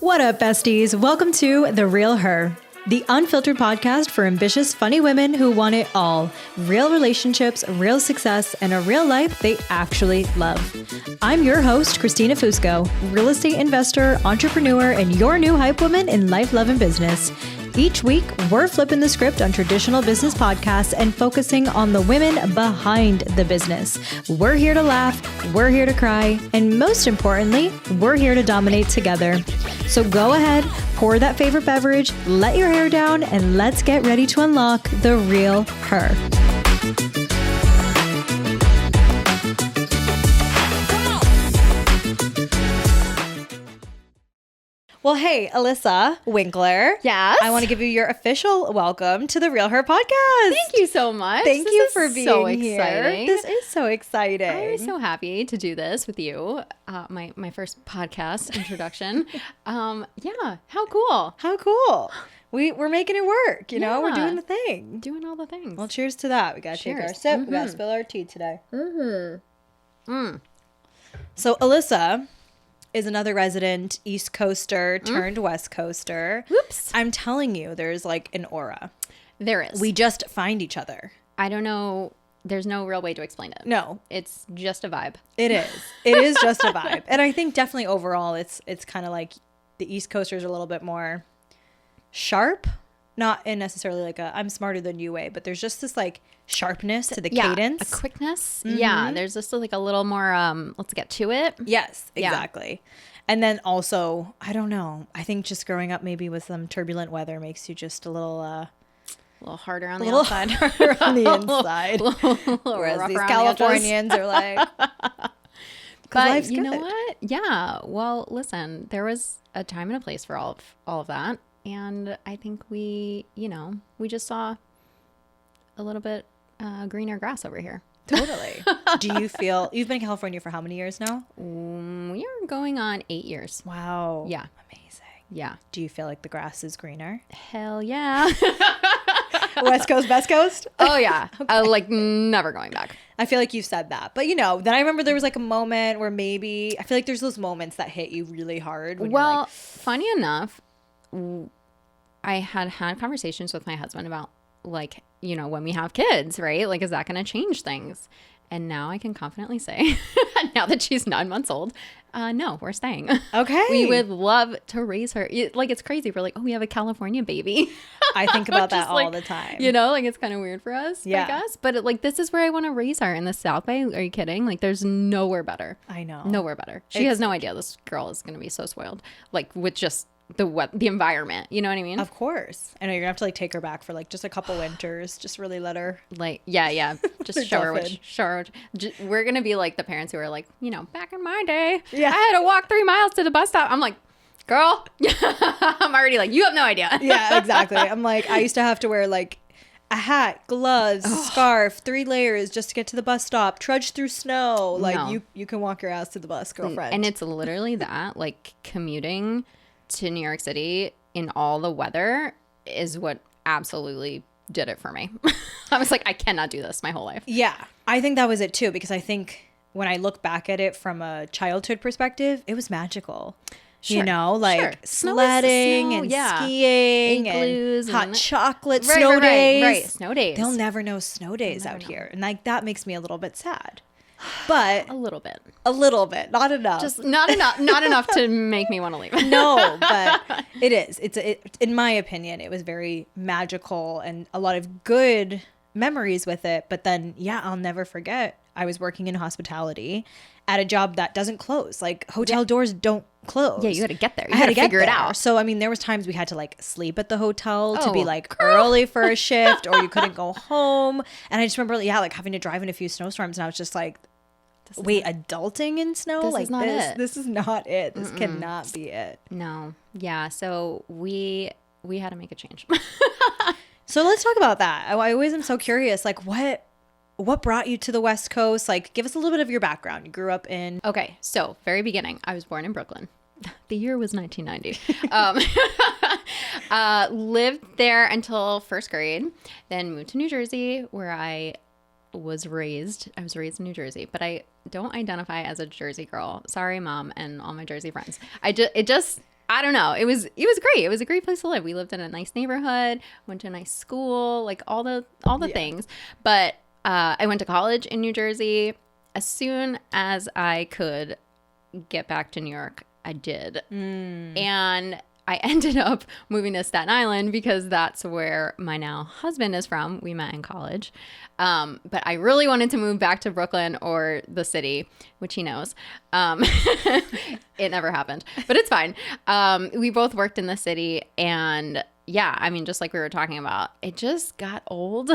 What up, besties? Welcome to The Real Her, the unfiltered podcast for ambitious, funny women who want it all. Real relationships, real success, and a real life they actually love. I'm your host, Christina Fusco, real estate investor, entrepreneur, and your new hype woman in life, love, and business. Each week, we're flipping the script on traditional business podcasts and focusing on the women behind the business. We're here to laugh, we're here to cry, and most importantly, we're here to dominate together. So go ahead, pour that favorite beverage, let your hair down, and let's get ready to unlock the real her. Well, hey, Alissa Winkler. Yes? I want to give you your official welcome to the Real Her podcast. Thank you so much. Thank This you is for being so here. exciting. This is so exciting. I'm so happy to do this with you. My first podcast introduction. Yeah, how cool. How cool. We're making it work, you know? We're Yeah. doing the thing. Doing all the things. Well, cheers to that. We got to take our Cheers. sip. We got to spill our tea today. Mm-hmm. So, Alissa is another resident East Coaster turned West Coaster. Whoops. I'm telling you, there's like an aura. There is. We just find each other. I don't know. There's no real way to explain it. No. It's just a vibe. It is. It is just a vibe. And I think definitely overall it's kind of like the East Coasters are a little bit more sharp. Not in necessarily like a I'm smarter than you way, but there's just this like sharpness to the cadence. A quickness. Yeah. There's just like a little more let's get to it. Yes, Yeah. exactly. And then also, I don't know. I think just growing up maybe with some turbulent weather makes you just a little A little harder on a the little outside. harder on the inside. Little Whereas rougher these on the edges. Californians are like, But life's you know good. what? Yeah. Well, listen, there was a time and a place for all of that. And I think we just saw a little bit greener grass over here. totally. Do you feel you've been in California for how many years now? We are going on 8 years. Wow. Yeah. Amazing. Yeah. Do you feel like the grass is greener? Hell yeah. West Coast, best coast? Oh, yeah. Like never going back. I feel like you've said that. But, you know, then I remember there was like a moment where maybe, I feel like there's those moments that hit you really hard. When you're Well, like, funny enough, I had conversations with my husband about like, you know, when we have kids, right? Like, is that going to change things? And now I can confidently say, now that she's 9 months old, no, we're staying. okay. We would love to raise her. Like, it's crazy. We're like, oh, we have a California baby. I think about that Just all like, the time. You know, like it's kind of weird for us, Yeah. I guess. But like, this is where I want to raise her in the South Bay. Are you kidding? Like, there's nowhere better. I know. Nowhere better. She has no idea this girl is going to be so spoiled, like with just the environment. You know what I mean? Of course. I know you're going to have to like take her back for like just a couple winters. Just really let her. Like, yeah. Just show her Dolphin. we're going to be like the parents who are like, you know, back in my day, Yeah. I had to walk 3 miles to the bus stop. I'm like, girl, I'm already like, you have no idea. Yeah, exactly. I'm like, I used to have to wear like a hat, gloves, scarf, 3 layers just to get to the bus stop, trudge through snow. Like No. you can walk your ass to the bus, girlfriend. And it's literally that, like commuting to New York City in all the weather is what absolutely did it for me. I was like, I cannot do this my whole life. Yeah, I think that was it too, because I think when I look back at it from a childhood perspective, it was magical. You Sure, know, like sure. Snow is sledding snow, and yeah. skiing Igloos and hot and- chocolate, Right, snow right, days. right. Snow days. They'll never know snow days never out know. here. And like that makes me a little bit sad. But A little bit. not enough. Just not enough to make me want to leave. No, but it is. In my opinion, it was very magical and a lot of good memories with it. But then, yeah, I'll never forget. I was working in hospitality at a job that doesn't close. Like hotel doors don't close. Yeah, you got to get there. You I got had to to figure it there. out. So, I mean, there was times we had to like sleep at the hotel to be Oh, like girl. early for a shift or you couldn't go home. And I just remember, yeah, like having to drive in a few snowstorms. And I was just like, wait, adulting in snow? This like is not it. This is not it. This cannot be it. No. Yeah. So we had to make a change. So let's talk about that. I always am so curious, like what brought you to the West Coast? Like give us a little bit of your background. You grew up in Okay, so very beginning, I was born in Brooklyn. The year was 1990. Lived there until first grade, then moved to New Jersey where I was raised. I was raised in New Jersey, but I don't identify as a Jersey girl. Sorry, Mom, and all my Jersey friends. I don't know. It was great. It was a great place to live. We lived in a nice neighborhood, went to a nice school, like all the things. But I went to college in New Jersey. As soon as I could get back to New York, I did. And I ended up moving to Staten Island because that's where my now husband is from. We met in college. But I really wanted to move back to Brooklyn or the city, which he knows. It never happened, but it's fine. We both worked in the city, and yeah, I mean, just like we were talking about, it just got old.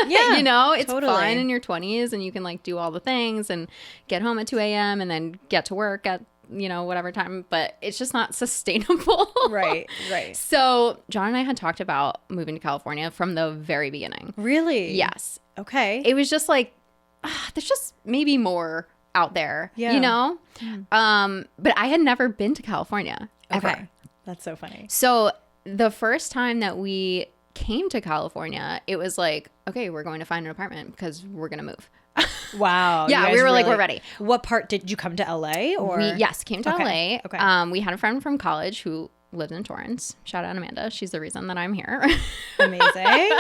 Yeah, you know, it's totally. fine in your 20s and you can like do all the things and get home at 2 a.m. and then get to work at, you know, whatever time, but it's just not sustainable. Right. So John and I had talked about moving to California from the very beginning. Really? Yes. Okay. It was just like, there's just maybe more out there, Yeah. you know? But I had never been to California ever. Okay. That's so funny. So the first time that we came to California, it was like, okay, we're going to find an apartment because we're going to move. Wow. Yeah, we were like, we're ready. What part did you come to LA or? Yes, came to LA. Okay. We had a friend from college who lived in Torrance. Shout out Amanda. She's the reason that I'm here. Amazing.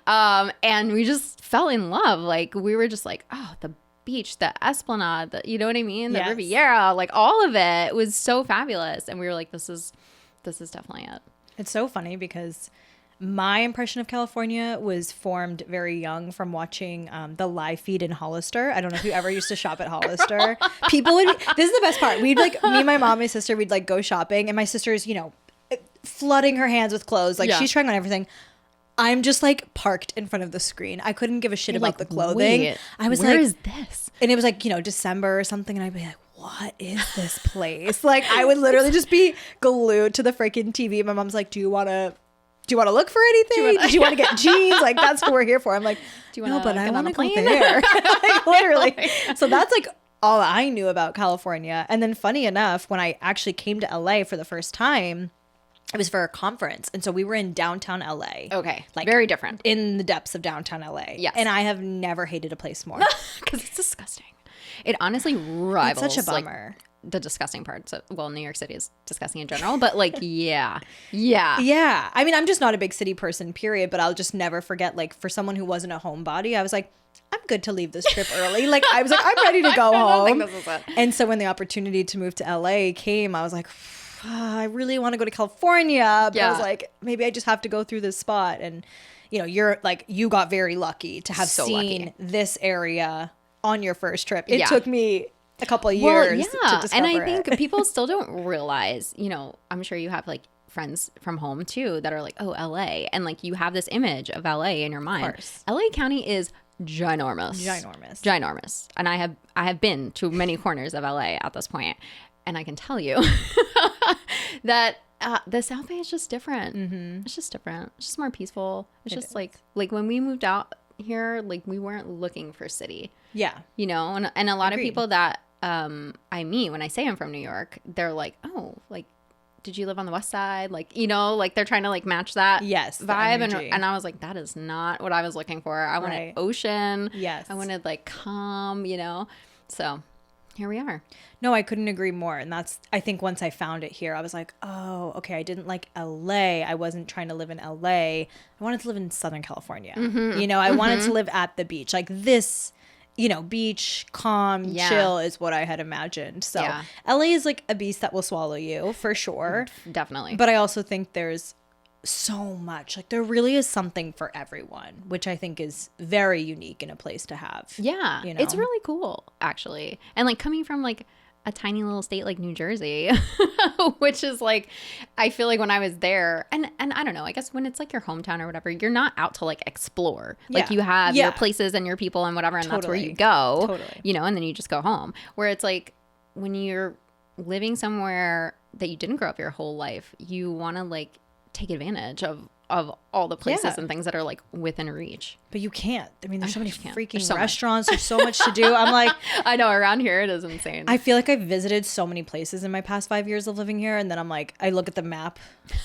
And we just fell in love. Like we were just like, oh, the beach, the Esplanade, you know what I mean? The Yes. Riviera, like all of it was so fabulous. And we were like, this is definitely it. It's so funny because my impression of California was formed very young from watching the live feed in Hollister. I don't know if you ever used to shop at Hollister. People would, this is the best part. We'd like, me, my mom, my sister, we'd like go shopping and my sister's, you know, flooding her hands with clothes. Like she's trying on everything. I'm just like parked in front of the screen. I couldn't give a shit about the clothing. Wait, I was where like, is this? And it was like, you know, December or something. And I'd be like, what is this place? Like I would literally just be glued to the freaking TV. My mom's like, do you want to look for anything? Do you want to get jeans? Like that's what we're here for. I'm like, no, but I want to go there. Like, literally. So that's like all I knew about California. And then funny enough, when I actually came to LA for the first time, it was for a conference. And so we were in downtown LA. Okay. Like very different. in the depths of downtown LA. Yes. And I have never hated a place more. Because it's disgusting. It honestly rivals. It's such a bummer. Like, the disgusting part. So, well, New York City is disgusting in general, but like, yeah. I mean, I'm just not a big city person, period. But I'll just never forget, like, for someone who wasn't a homebody, I was like, I'm good to leave this trip early. Like, I was like, I'm ready to go home. I don't think this is it. And so when the opportunity to move to LA came, I was like, I really want to go to California. But I was like, maybe I just have to go through this spot. And, you know, you're like, you got very lucky to have seen this area on your first trip. It took me a couple of years to discover and I think it. people still don't realize, you know, I'm sure you have like friends from home too that are like, oh, LA, and like you have this image of LA in your mind. Of course. LA County is ginormous, and I have been to many corners of LA at this point, and I can tell you that the South Bay is just different. It's just different. It's just more peaceful. It's just like when we moved out here, like we weren't looking for city. Yeah. You know, and a lot of people that I meet when I say I'm from New York, they're like, oh, like, did you live on the West Side? Like, you know, like they're trying to like match that vibe. And I was like, that is not what I was looking for. I wanted ocean. Yes. I wanted like calm, you know. So here we are. No, I couldn't agree more. And that's, I think once I found it here, I was like, oh, okay, I didn't like LA. I wasn't trying to live in LA. I wanted to live in Southern California. You know, I wanted to live at the beach. Like this, you know, beach, calm, chill is what I had imagined. So LA is like a beast that will swallow you for sure. Definitely. But I also think there's so much, like there really is something for everyone, which I think is very unique in a place to have. Yeah. You know? It's really cool, actually. And like coming from like a tiny little state like New Jersey, which is like, I feel like when I was there, and I don't know, I guess when it's like your hometown or whatever, you're not out to like explore. Like you have your places and your people and whatever, and that's where you go, you know, and then you just go home. Where it's like when you're living somewhere that you didn't grow up your whole life, you want to like take advantage of all the places and things that are like within reach. But you can't. I mean, there's so many freaking restaurants. There's so much to do. I'm like, I know, around here it is insane. I feel like I've visited so many places in my past 5 years of living here. And then I'm like, I look at the map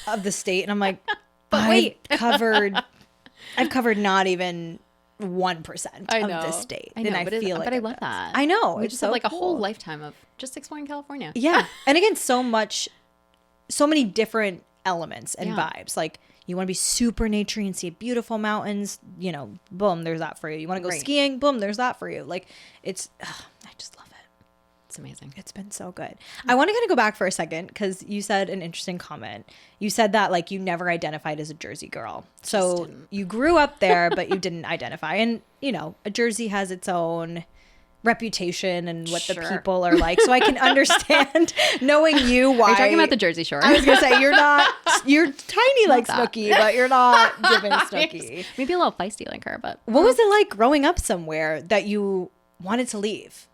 of the state and I'm like, but wait, I've covered not even 1% of this state. I know, and but I love that. I know. We just have like a whole lifetime of just exploring California. Yeah. And again, so much so many different elements and Yeah. vibes. Like you want to be super naturey and see beautiful mountains, you know, boom, there's that for you. You want to go Right. skiing, boom, there's that for you. Like it's, I just love it. It's amazing. It's been so good. I want to kind of go back for a second because you said an interesting comment. You said that like you never identified as a Jersey girl. So didn't. you grew up there, but you didn't identify. And, you know, a Jersey has its own reputation and what the Sure. people are like. So I can understand knowing you why. Are you talking about the Jersey Shore? I was going to say, you're tiny like that. Snooki, but you're not giving Snooki. Maybe a little feisty like her, but What was it like growing up somewhere that you wanted to leave?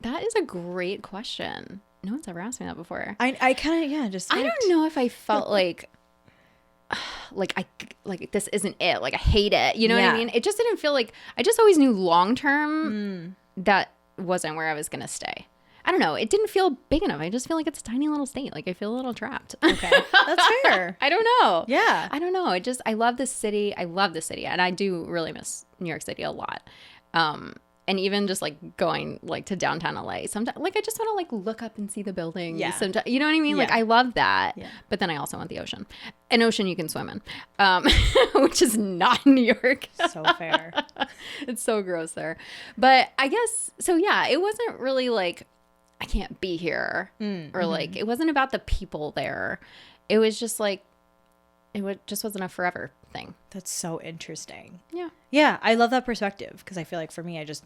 that is a great question. No one's ever asked me that before. I kind of, yeah, just. I don't know if I felt like this isn't it. Like I hate it. You know what Yeah. I mean? It just didn't feel like, I just always knew long term that wasn't where I was going to stay. I don't know. It didn't feel big enough. I just feel like it's a tiny little state. Like I feel a little trapped. Okay. That's fair. I don't know. Yeah. I don't know. I love this city. I love this city. And I do really miss New York City a lot. And even just like going like to downtown LA, sometimes like I just want to like look up and see the buildings. Yeah. Sometimes, you know what I mean? Like Yeah. I love that. Yeah. But then I also want the ocean. An ocean you can swim in, which is not New York. So fair. It's so gross there. But I guess, so yeah, it wasn't really like, I can't be here. Or like, it wasn't about the people there. It was just like, just wasn't a forever thing. That's so interesting. Yeah. Yeah, I love that perspective because I feel like for me, I just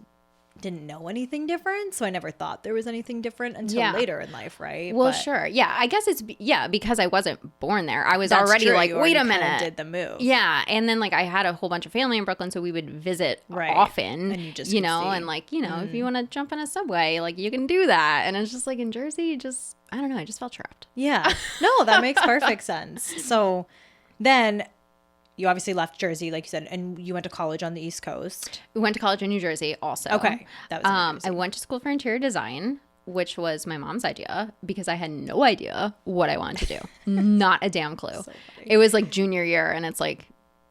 didn't know anything different. So I never thought there was anything different until Yeah. later in life, right? Well, But sure. Yeah. I guess it's, because I wasn't born there. I was that's already true. like, You wait already a kinda minute. did the move. Yeah. And then like I had a whole bunch of family in Brooklyn, so we would visit Right. often, And you just you could know, see. and like, if you want to jump in a subway, like you can do that. And it's just like in Jersey, I don't know. I just felt trapped. Yeah. No, that makes perfect sense. So then you obviously left Jersey, like you said, and you went to college on the East Coast. We went to college in New Jersey also. Okay. That was in New Jersey. I went to school for interior design, which was my mom's idea because I had no idea what I wanted to do. Not a damn clue. So funny. It was like junior year and it's like,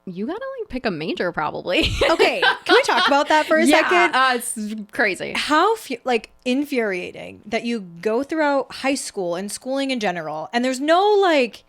you gotta like pick a major probably. Okay. Can we talk about that for a second? It's crazy. How infuriating that you go throughout high school and schooling in general, and there's no like,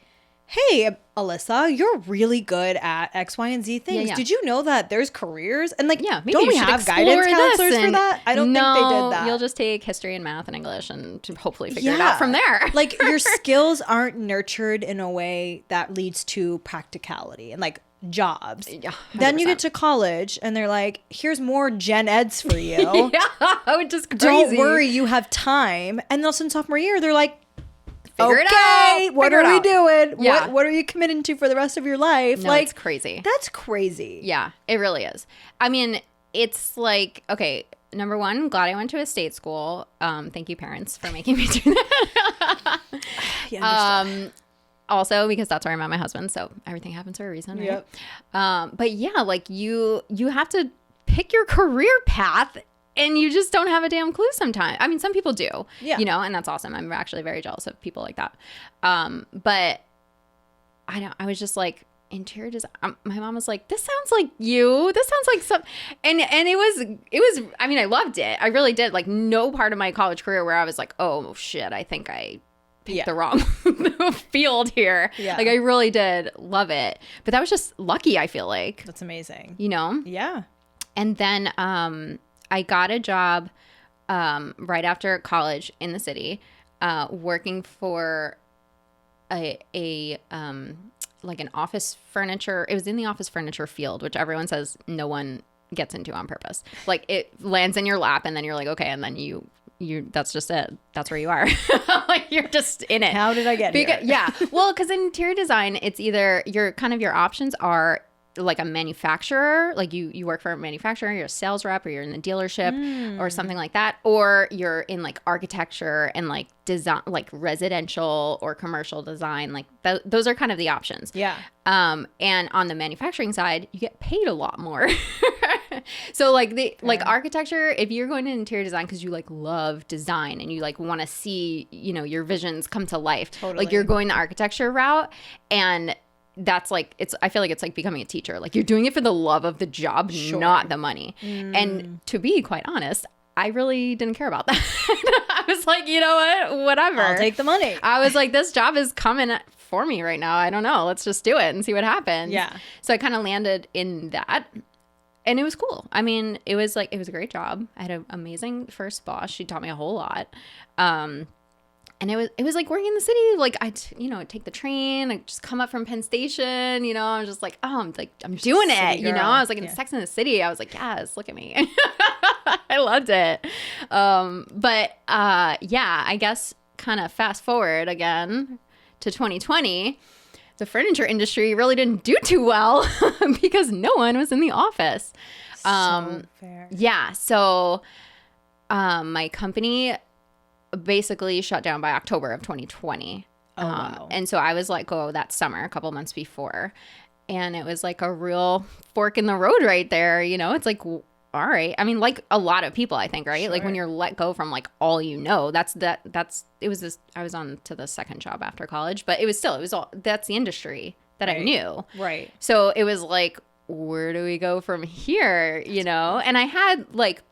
hey, Alissa, you're really good at X, Y, and Z things. Yeah. Did you know that there's careers? And like, Yeah, maybe don't you we should have explore guidance this counselors for and- that? I don't think they did that. You'll just take history and math and English and to hopefully figure it out from there. Like your skills aren't nurtured in a way that leads to practicality and like jobs. Yeah, Then you 100%. get to college and they're like, here's more gen eds for you. Yeah, it's just crazy. Don't worry, you have time. And then all of a sudden sophomore year, they're like, Figure it okay, out. what Figure are it we out. doing? Yeah. What are you committing to for the rest of your life? No, like, it's crazy. That's crazy. Yeah, it really is. I mean, it's like, okay, number one, glad I went to a state school. Thank you, parents, for making me do that. Yeah, understood. Also, because that's where I met my husband, so everything happens for a reason, right? Yep. But yeah, like you have to pick your career path, and you just don't have a damn clue sometimes. I mean, some people do, Yeah. and that's awesome. I'm actually very jealous of people like that. But I was just like, interior design. My mom was like, this sounds like you. This sounds like some, and it was, I mean, I loved it. I really did. Like no part of my college career where I was like, oh shit, I think I picked the wrong field here. Yeah. Like I really did love it. But that was just lucky, I feel like, That's amazing. Yeah. Yeah. And then I got a job right after college in the city, working for a like an office furniture. It was in the office furniture field, which everyone says no one gets into on purpose. Like it lands in your lap and then you're like, okay, and then you that's just it. That's where you are. Like you're just in it. How did I get here? Yeah. Well, because in interior design, it's either your options are like a manufacturer, like you work for a manufacturer, you're a sales rep, or you're in the dealership or something like that, or you're in like architecture and like design, like residential or commercial design. Like those are kind of the options. Yeah. And on the manufacturing side, you get paid a lot more. So like like architecture, if you're going to interior design because you like love design and you like want to see, your visions come to life, Totally. like you're going the architecture route, and that's like, I feel like it's like becoming a teacher. Like you're doing it for the love of the job, Sure. not the money. And to be quite honest, I really didn't care about that. I was like, you know what? Whatever. I'll take the money. I was like, this job is coming for me right now. I don't know. Let's just do it and see what happens. Yeah. So I kind of landed in that. And it was cool. I mean, it was a great job. I had an amazing first boss. She taught me a whole lot. And it was like working in the city. Like I'd take the train, I'd just come up from Penn Station, you know, I was just like, oh, I'm doing it. You know, I was like in Sex and the City. I was like, yes, look at me. I loved it. I guess kind of fast forward again to 2020, the furniture industry really didn't do too well because no one was in the office. So fair. Yeah. So my company basically shut down by October of 2020. Oh, wow. And so I was let go that summer, a couple months before. And it was like a real fork in the road right there. You know, it's like, all right. I mean, like a lot of people, I think, right? Sure. Like when you're let go from like all you know, I was on to the second job after college, but that's the industry that I knew. Right. So it was like, where do we go from here? You know? And I had like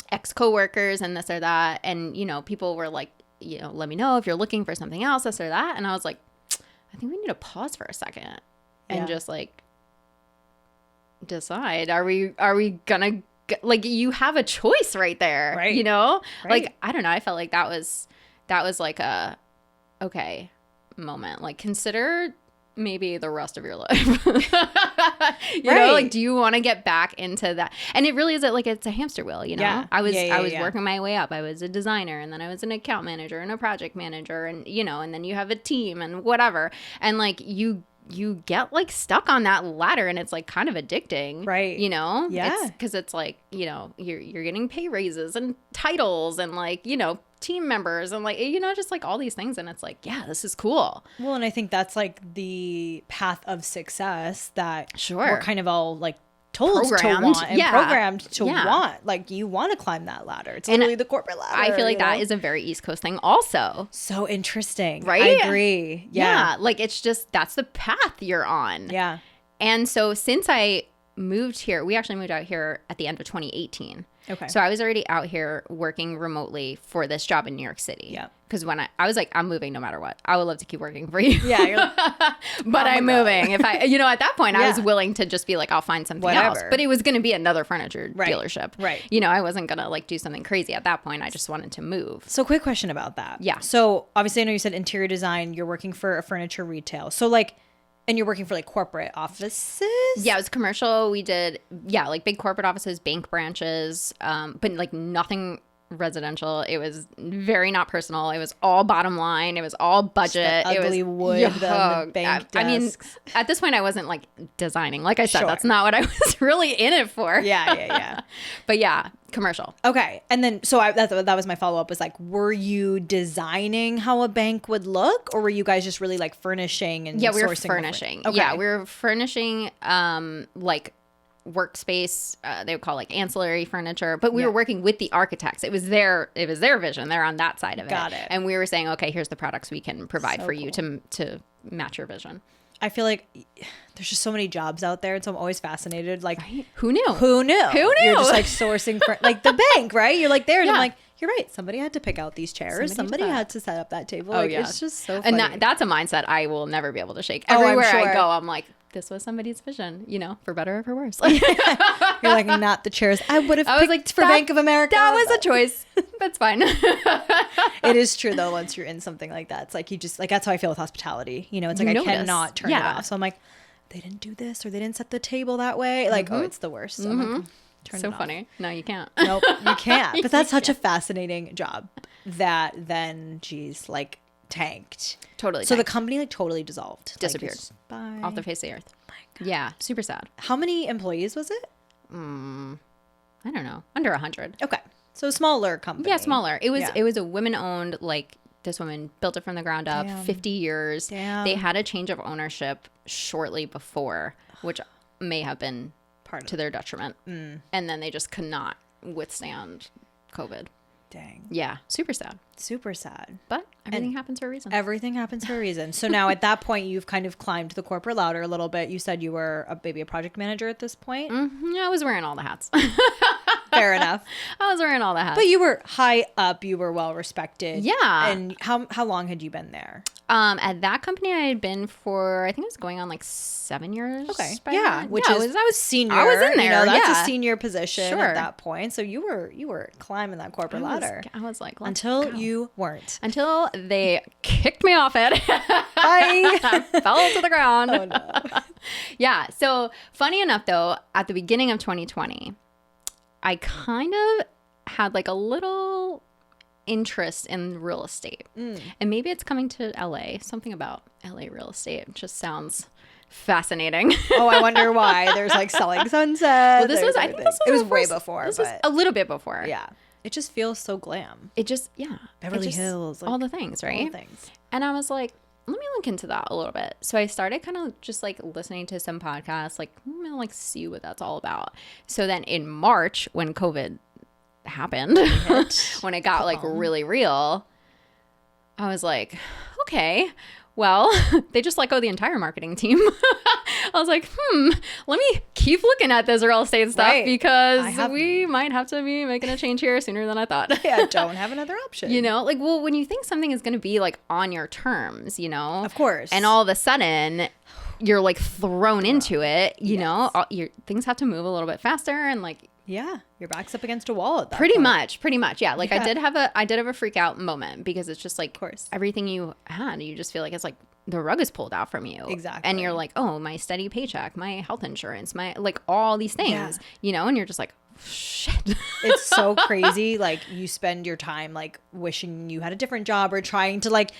ex-coworkers and this or that, and you know, people were like, you know, let me know if you're looking for something else, this or that. And I was like, I think we need to pause for a second and just like decide, are we gonna like, you have a choice right there, right? You know, right. Like I don't know, I felt like that was like a okay moment, like consider maybe the rest of your life. you know, like, do you want to get back into that? And it really is it's a hamster wheel, you know? Yeah. I was working my way up. I was a designer, and then I was an account manager and a project manager, and you know, and then you have a team and whatever. And like you get like stuck on that ladder, and it's like kind of addicting, right? You know? Yeah. Because it's like, you know, you're getting pay raises and titles and like, you know, team members and like, you know, just like all these things, and it's like, yeah, this is cool. Well, and I think that's like the path of success that we're kind of all like told programmed to want and programmed to want. Like you want to climb that ladder. It's literally the corporate ladder. I feel like that is a very East Coast thing also. So interesting. Right? I agree. Yeah. Like it's just, that's the path you're on. Yeah. And so since I moved here, we actually moved out here at the end of 2018. Okay. So I was already out here working remotely for this job in New York City. Yeah. Because when I was like, I'm moving no matter what. I would love to keep working for you. Yeah. You're like, but I'm moving. If I, you know, at that point, I was willing to just be like, I'll find something else. But it was going to be another furniture dealership. Right. You know, I wasn't going to like do something crazy at that point. I just wanted to move. So quick question about that. Yeah. So obviously I know you said interior design, you're working for a furniture retail. So like, and you're working for like corporate offices? Yeah, it was commercial. We did, like big corporate offices, bank branches, but like nothing residential. It was very not personal. It was all bottom line. It was all budget. Just ugly wood, the bank desks. I mean, at this point, I wasn't like designing. Like I said, that's not what I was really in it for. Yeah. But yeah, commercial. Okay. And then, so that was my follow-up, was like, were you designing how a bank would look, or were you guys just really like furnishing and we were sourcing furnishing. Okay. Yeah, we were furnishing like workspace, they would call like ancillary furniture, but we were working with the architects. It was their vision. They're on that side of it. Got it. And we were saying, okay, here's the products we can provide for you to match your vision. I feel like there's just so many jobs out there, and so I'm always fascinated. Like, who knew? You're just like sourcing for like the bank, right? You're like there, and I'm like, you're right. Somebody had to pick out these chairs. Somebody had to set up that table. Like, it's just so funny. And that's a mindset I will never be able to shake. I'm Everywhere sure. I go, I'm like, this was somebody's vision, you know, for better or for worse. You're like, not the chairs I would have picked like, for Bank of America. That was a choice. That's fine. It is true, though, once you're in something like that. It's like you just, like, that's how I feel with hospitality. You know, it's like I cannot turn it off. So I'm like, they didn't do this, or they didn't set the table that way. Like, oh, it's the worst. So I'm like, turn it off. Funny. No, you can't. Nope, you can't. But that's such a fascinating job that then, geez, like, tanked. Totally. So the company like totally dissolved. Disappeared. Like, bye. Off the face of the earth. Yeah. Super sad. How many employees was it? I don't know. Under 100. Okay. So smaller company. Yeah, smaller. It was a women-owned, like, this woman built it from the ground up, 50 years. Damn. They had a change of ownership shortly before, which may have been to their detriment. And then they just could not withstand COVID. Dang. Yeah. Super sad. Super sad. But everything happens for a reason. Everything happens for a reason. So now at that point, you've kind of climbed the corporate ladder a little bit. You said you were maybe a project manager at this point. Yeah, I was wearing all the hats. Fair enough. I was wearing all the hats. But you were high up. You were well respected. Yeah. And how long had you been there? At that company, I had been for, I think it was going on like 7 years. Okay. by Yeah. then. Which Yeah, is I was senior. I was in there. That's yeah. a senior position Sure. at that point. So you were climbing that corporate ladder. I was like, let's Until go. you weren't. Until they kicked me off it. Bye. I fell to the ground. Oh, no. Yeah. So funny enough, though, at the beginning of 2020, I kind of had like a little interest in real estate. And maybe it's coming to LA. Something about LA real estate just sounds fascinating. Oh, I wonder why. There's like Selling Sunset. Well, this was, I think this was it was the way first- before. This but was a little bit before. yeah. It just feels so glam. It just, yeah. Beverly It just- Hills. Like, all the things, right? all the things. And I was like, let me look into that a little bit. So I started kind of just like listening to some podcasts, like, I'm gonna like see what that's all about. So then in March, when COVID happened, when it got like really real, I was like, okay, well, they just let go the entire marketing team. I was like, let me keep looking at this real estate stuff Right. because we might have to be making a change here sooner than I thought. Yeah, don't have another option. You know, like, well, when you think something is going to be like on your terms, you know, Of course. and all of a sudden you're like thrown into it, you know, things have to move a little bit faster and like, yeah, your back's up against a wall at that pretty point. much. Yeah. Like I did have a freak out moment because it's just like, Of course. everything you had, you just feel like it's like the rug is pulled out from you. Exactly. And you're like, oh, my steady paycheck, my health insurance, my, like all these things, you know, and you're just like, shit. It's so crazy. Like you spend your time like wishing you had a different job or trying to like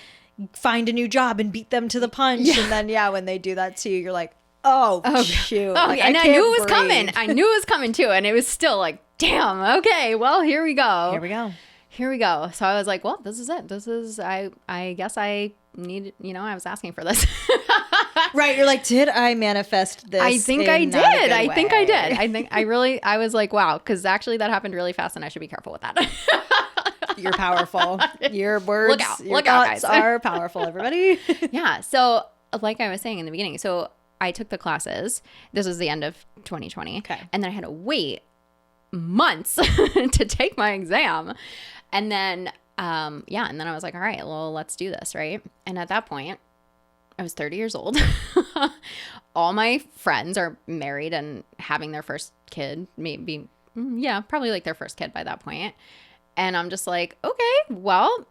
find a new job and beat them to the punch. And then, when they do that to you, you're like, oh shoot. Oh, Like, and I can't knew it was breathe. coming. I knew it was coming too. And it was still like, damn, okay, well, here we go. Here we go. So I was like, well, this is it. This is, I guess I need, you know, I was asking for this. Right. You're like, did I manifest this? I think I did. I think I did. I was like, wow, because actually that happened really fast and I should be careful with that. You're powerful. Your words, your Look out, thoughts guys. are powerful, everybody. Yeah. So like I was saying in the beginning, so I took the classes. This was the end of 2020. Okay. And then I had to wait months to take my exam. And then, and then I was like, all right, well, let's do this. Right. And at that point, I was 30 years old. All my friends are married and having their first kid, maybe, probably like their first kid by that point. And I'm just like, okay, well,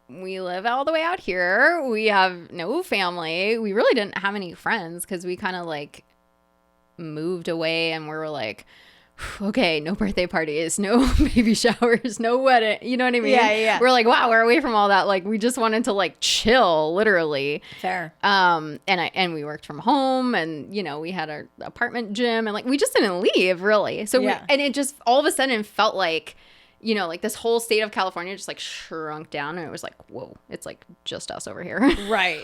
we live all the way out here. We have no family. We really didn't have any friends because we kind of like moved away and we were like, okay, no birthday parties, no baby showers, no wedding. You know what I mean? Yeah. We're like, wow, we're away from all that. Like we just wanted to like chill, literally. Fair. And we worked from home and, you know, we had our apartment gym and like, we just didn't leave really. So and it just all of a sudden felt like, you know, like this whole state of California just like shrunk down and it was like, whoa, it's like just us over here. Right.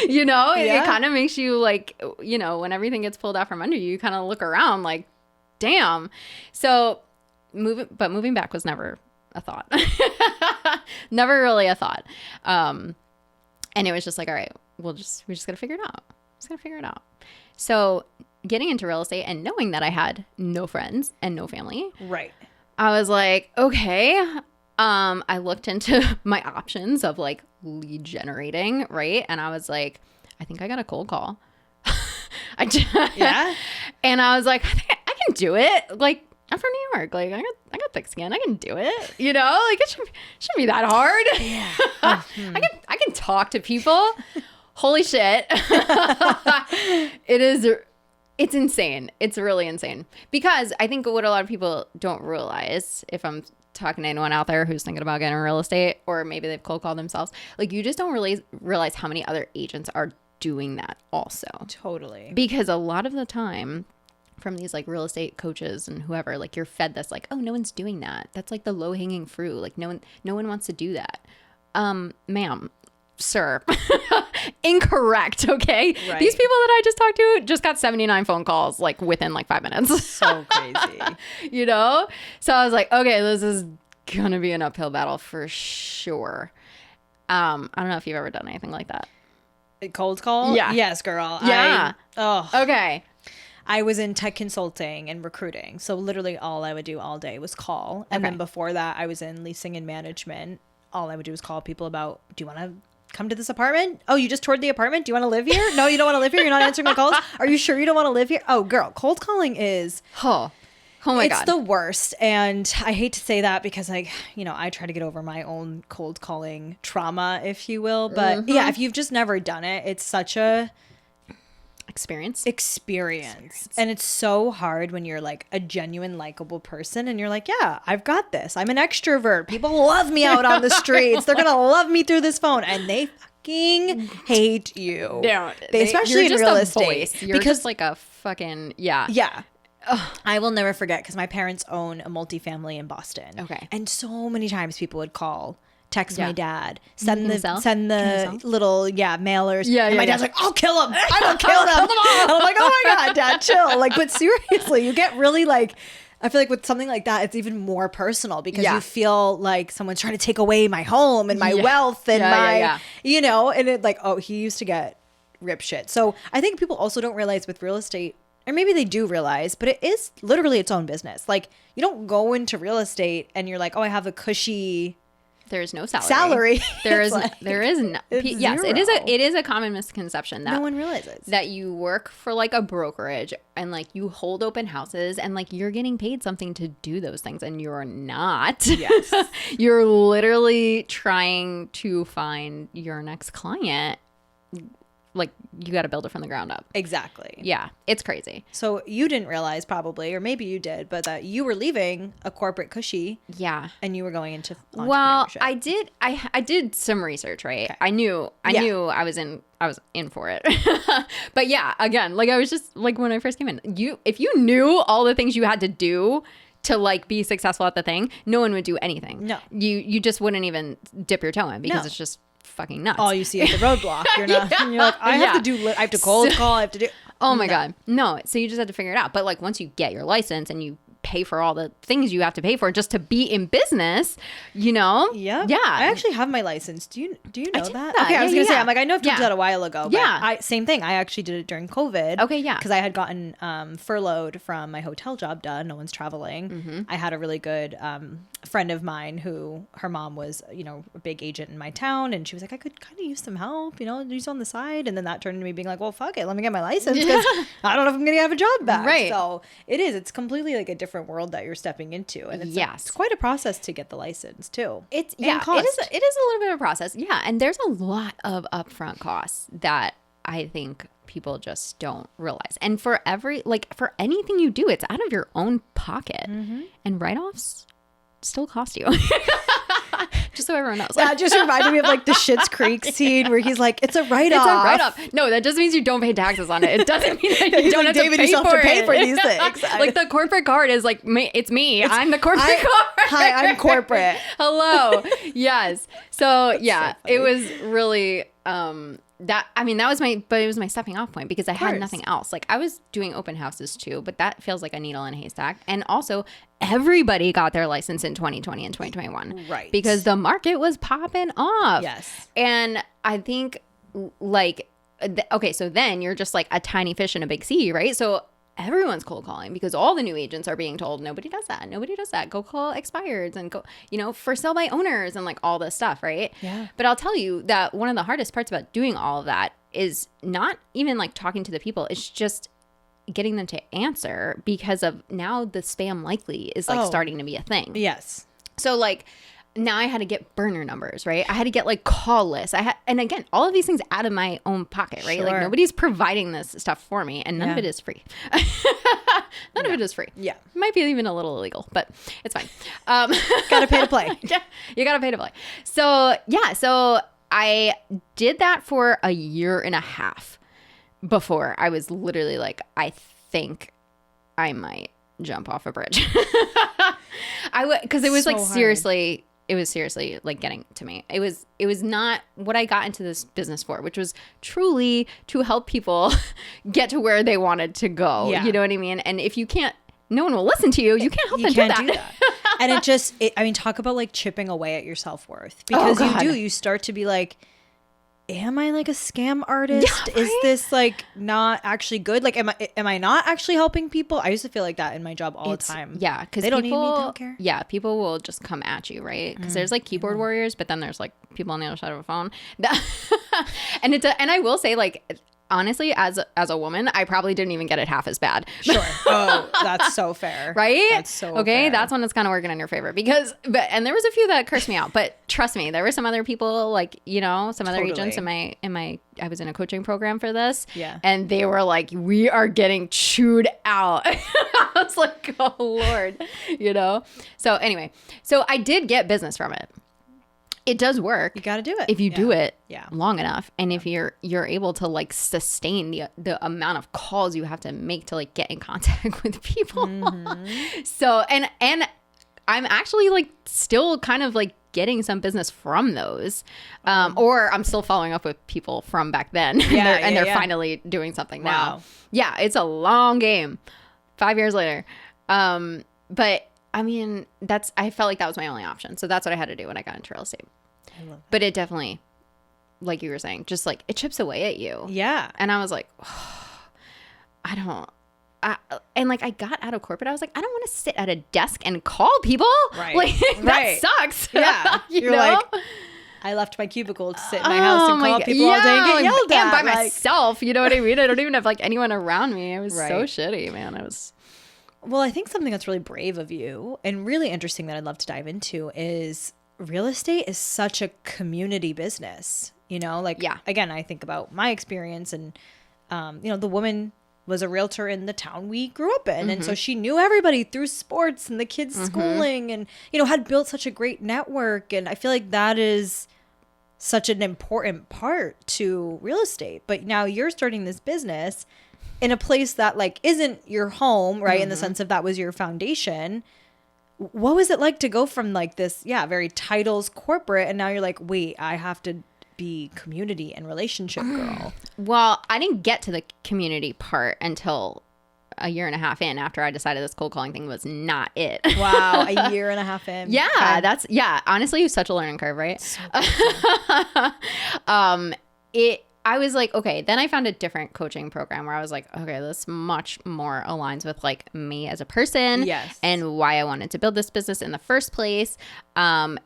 You know, it kind of makes you like, you know, when everything gets pulled out from under you, you kind of look around like, damn. So moving back was never a thought. Never really a thought. And it was just like, all right, we just got to figure it out. So getting into real estate and knowing that I had no friends and no family. Right. I was like, okay. I looked into my options of like lead generating, right? And I was like, I think I got a cold call. Yeah. And I was like, I can do it. Like, I'm from New York. Like, I got thick skin. I can do it. You know, like it shouldn't be that hard. Yeah. I can talk to people. Holy shit. It's insane. It's really insane. Because I think what a lot of people don't realize, if I'm talking to anyone out there who's thinking about getting real estate, or maybe they've cold called themselves, like you just don't really realize how many other agents are doing that also. Totally. Because a lot of the time from these like real estate coaches and whoever, like you're fed this like, oh, no one's doing that. That's like the low hanging fruit. Like no one wants to do that. Ma'am, sir, incorrect. Okay. Right. These people that I just talked to just got 79 phone calls like within like 5 minutes. So crazy. You know? So I was like, okay, this is going to be an uphill battle for sure. I don't know if you've ever done anything like that. A cold call? Yeah. Yes, girl. Yeah. Oh. Okay. I was in tech consulting and recruiting. So literally all I would do all day was call. And then before that, I was in leasing and management. All I would do was call people about, do you want to come to this apartment? Oh, you just toured the apartment? Do you want to live here? No, you don't want to live here? You're not answering my calls? Are you sure you don't want to live here? Oh, girl, cold calling is... Oh my God. It's the worst. And I hate to say that because I try to get over my own cold calling trauma, if you will. But yeah, if you've just never done it, it's such a experience. And it's so hard when you're like a genuine likable person and you're like, yeah, I've got this. I'm an extrovert. People love me out on the streets. They're going to love me through this phone. And they fucking hate you. Especially in real estate. You're because just like a fucking, Yeah. Ugh. I will never forget because my parents own a multifamily in Boston. Okay. And so many times people would call, text my dad, send the little mailers. And my dad's like, I'll kill him. I will kill them. And I'm like, oh my God, Dad, chill. Like, but seriously, you get really like, I feel like with something like that, it's even more personal because you feel like someone's trying to take away my home and my wealth and and it like, oh, he used to get rip shit. So I think people also don't realize with real estate, or maybe they do realize, but it is literally its own business. Like, you don't go into real estate and you're like, oh, I have a cushy... There is no salary. There is no. Yes, zero. It is a common misconception that no one realizes that you work for like a brokerage and like you hold open houses and like you're getting paid something to do those things and you're not. Yes. You're literally trying to find your next client. Like, you got to build it from the ground up. Exactly. Yeah, it's crazy. So you didn't realize probably, or maybe you did, but that you were leaving a corporate cushy. Yeah. And you were going into entrepreneurship. Well, I did some research, right? Okay. I knew I was in for it. But yeah, again, like I was just like when I first came in, if you knew all the things you had to do to like be successful at the thing, no one would do anything. No. You just wouldn't even dip your toe in because it's just fucking nuts. All you see is the roadblock. You're not. And you're like, I have to cold call. I have to do. Oh my God, no. So you just have to figure it out. But like once you get your license and you pay for all the things you have to pay for just to be in business, Yeah. Yeah. I actually have my license. Do you know that? Okay, I was gonna say, I'm like, I know I've told you that a while ago. But Yeah. Same thing. I actually did it during COVID. Okay, yeah. Because I had gotten furloughed from my hotel job done. No one's traveling. Mm-hmm. I had a really good friend of mine who her mom was, a big agent in my town, and she was like, I could kind of use some help, do some on the side. And then that turned into me being like, well, fuck it, let me get my license because I don't know if I'm gonna have a job back. Right. So it's completely like a different world that you're stepping into, and it's quite a process to get the license too. It is a little bit of a process. Yeah, and there's a lot of upfront costs that I think people just don't realize. And for anything you do, it's out of your own pocket, and write-offs still cost you. Just so everyone knows. That just reminded me of like the Schitt's Creek scene where he's like, it's a write-off. It's a write-off. No, that just means you don't pay taxes on it. It doesn't mean that you don't have David, to pay for pay for these things. Like the corporate card is like, it's me. I'm the corporate card. Hi, I'm corporate. Hello. Yes. So yeah, it was really... it was my stepping off point because I had nothing else. Like I was doing open houses too, but that feels like a needle in a haystack. And also everybody got their license in 2020 and 2021. Right. Because the market was popping off. Yes. And I think so then you're just like a tiny fish in a big sea, right? So everyone's cold calling because all the new agents are being told nobody does that. Go call expireds and go, for sale by owners and like all this stuff, right? Yeah. But I'll tell you that one of the hardest parts about doing all of that is not even like talking to the people. It's just getting them to answer because of now the spam likely is like starting to be a thing. Yes. So like now I had to get burner numbers, right? I had to get like call lists. And again, all of these things out of my own pocket, right? Sure. Like nobody's providing this stuff for me and none of it is free. None of it is free. Yeah. Might be even a little illegal, but it's fine. Gotta pay to play. Yeah, you gotta pay to play. So yeah, so I did that for a year and a half before I was literally like, I think I might jump off a bridge. Because it was like seriously... It was seriously like getting to me. It was not what I got into this business for, which was truly to help people get to where they wanted to go. Yeah. You know what I mean? And if you can't, no one will listen to you. You can't help them do that. And talk about like chipping away at your self-worth because you start to be like, am I like a scam artist? Yeah, right? Is this like not actually good? Like, am I not actually helping people? I used to feel like that in my job all the time. Yeah, because they don't need me. They don't care. Yeah, people will just come at you, right? Because there's like keyboard warriors, but then there's like people on the other side of a phone. And I will say, like, honestly, as a woman, I probably didn't even get it half as bad. Sure. Oh, that's so fair. Right? That's so okay. fair. That's when it's kind of working in your favor and there was a few that cursed me out, but trust me, there were some other people, like, you know, some other agents in my I was in a coaching program for this. Yeah. And they were like, we are getting chewed out. I was like, oh Lord, you know? So anyway, so I did get business from it. It does work. You got to do it if you do it Yeah. long enough, and if you're able to like sustain the amount of calls you have to make to like get in contact with people. So and I'm actually like still kind of like getting some business from those, or I'm still following up with people from back then, and they're finally doing something now. Yeah, it's a long game. 5 years later, but I mean, I felt like that was my only option. So that's what I had to do when I got into real estate. I love that. But it definitely, like you were saying, just like it chips away at you. Yeah. And I was like, and like I got out of corporate. I was like, I don't want to sit at a desk and call people. Right. Like that sucks. Yeah. you You're know? like, I left my cubicle to sit in my house and call people all day and get yelled at. And by like, myself, you know what I mean? I don't even have like anyone around me. It was Right. so shitty, man. Well, I think something that's really brave of you and really interesting that I'd love to dive into is real estate is such a community business, you know, like, again, I think about my experience and, you know, the woman was a realtor in the town we grew up in. And so she knew everybody through sports and the kids' schooling and, you know, had built such a great network. And I feel like that is such an important part to real estate. But now you're starting this business in a place that like isn't your home, right? In the sense of that was your foundation. What was it like to go from like this, very titles corporate, and now you're like, wait, I have to be community and relationship girl? Well, I didn't get to the community part until a year and a half in, after I decided this cold calling thing was not it. Wow, a year and a half in. Yeah, okay. Honestly, it was such a learning curve, right? So I was like, okay, then I found a different coaching program where I was like, okay, this much more aligns with like me as a person and why I wanted to build this business in the first place. And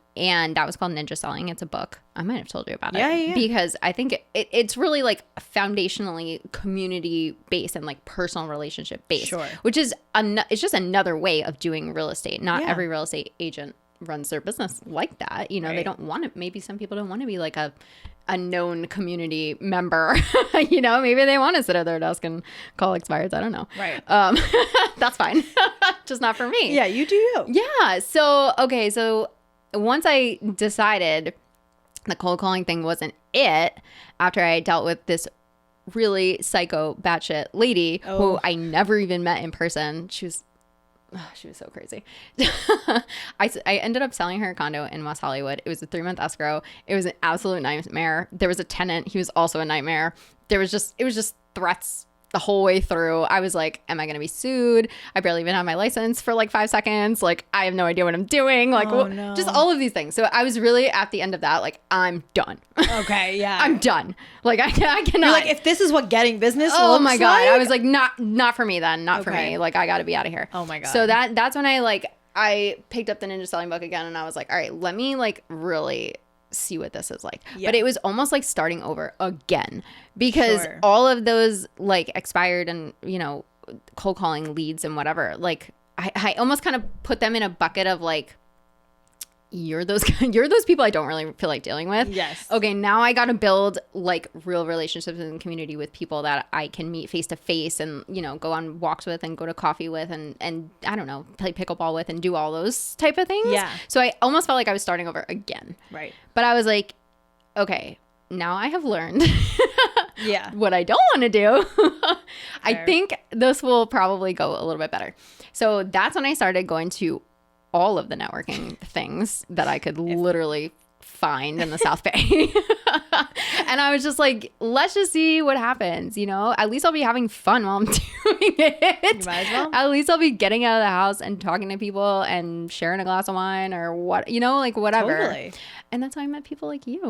that was called Ninja Selling. It's a book. I might have told you about it. Because I think it's really like foundationally community based and like personal relationship based, which is it's just another way of doing real estate. Not every real estate agent runs their business like that. You know, they don't want to, maybe some people don't want to be like a known community member. You know, maybe they want to sit at their desk and call expireds. I don't know. Right. That's fine. Just not for me. Yeah, you do you. Yeah. So, okay. So once I decided the cold calling thing wasn't it, after I dealt with this really psycho batshit lady who I never even met in person. She was so crazy. I ended up selling her a condo in West Hollywood. It was a 3-month escrow. It was an absolute nightmare. There was a tenant. He was also a nightmare. It was just threats the whole way through. I was like, am I going to be sued? I barely even have my license for like 5 seconds. Like, I have no idea what I'm doing. Like, just all of these things. So I was really at the end of that, like, I'm done. Okay, yeah. I'm done. Like, I cannot. You're like, if this is what getting business oh looks my God. like? I was like, not for me then. Not for me. Like, I got to be out of here. Oh my God. So that's when I picked up the Ninja Selling book again, and I was like, all right, let me like really see what this is like. But it was almost like starting over again, because all of those like expired and, you know, cold calling leads and whatever, like I almost kind of put them in a bucket of like, you're those people I don't really feel like dealing with. Yes. Okay, now I got to build like real relationships in the community with people that I can meet face to face and, you know, go on walks with and go to coffee with and I don't know, play pickleball with and do all those type of things. Yeah. So I almost felt like I was starting over again. Right. But I was like, okay, now I have learned what I don't want to do. I think this will probably go a little bit better. So that's when I started going to all of the networking things that I could literally find in the South Bay. And I was just like, let's just see what happens, you know? At least I'll be having fun while I'm doing it. You might as well. At least I'll be getting out of the house and talking to people and sharing a glass of wine or what, you know, like whatever. Totally. And that's how I met people like you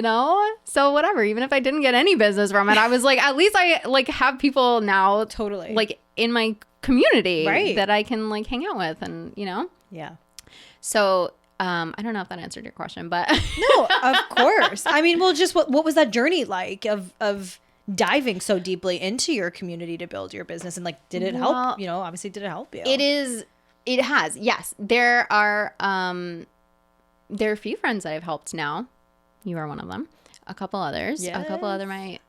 know? So whatever, even if I didn't get any business from it, I was like, at least I like have people now Totally. like in my community Right. that I can like hang out with and, you know? Yeah. So I don't know if that answered your question, but No, of course. I mean, well, just what was that journey like of diving so deeply into your community to build your business? And like, did it help? You know, obviously, did it help you? It has. Yes. There are a few friends that I've helped now. You are one of them. A couple others. Yes. A couple other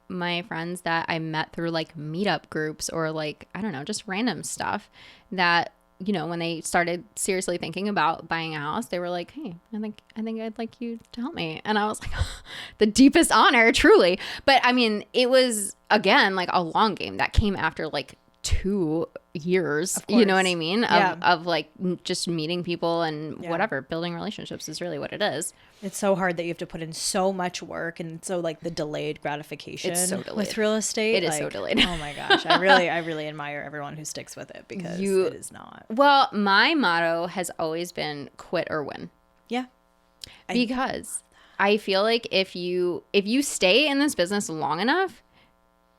my friends that I met through like meetup groups or like, I don't know, just random stuff that, you know, when they started seriously thinking about buying a house, they were like, hey, I think I'd like you to help me. And I was like, the deepest honor, truly. But I mean, it was, again, like a long game that came after like 2 years, you know what I mean? Of like just meeting people and whatever, building relationships is really what it is. It's so hard that you have to put in so much work, and so like the delayed gratification with real estate. It is so delayed. Oh my gosh. I really admire everyone who sticks with it, because it is not. Well, my motto has always been quit or win. Yeah. Because I feel like if you stay in this business long enough,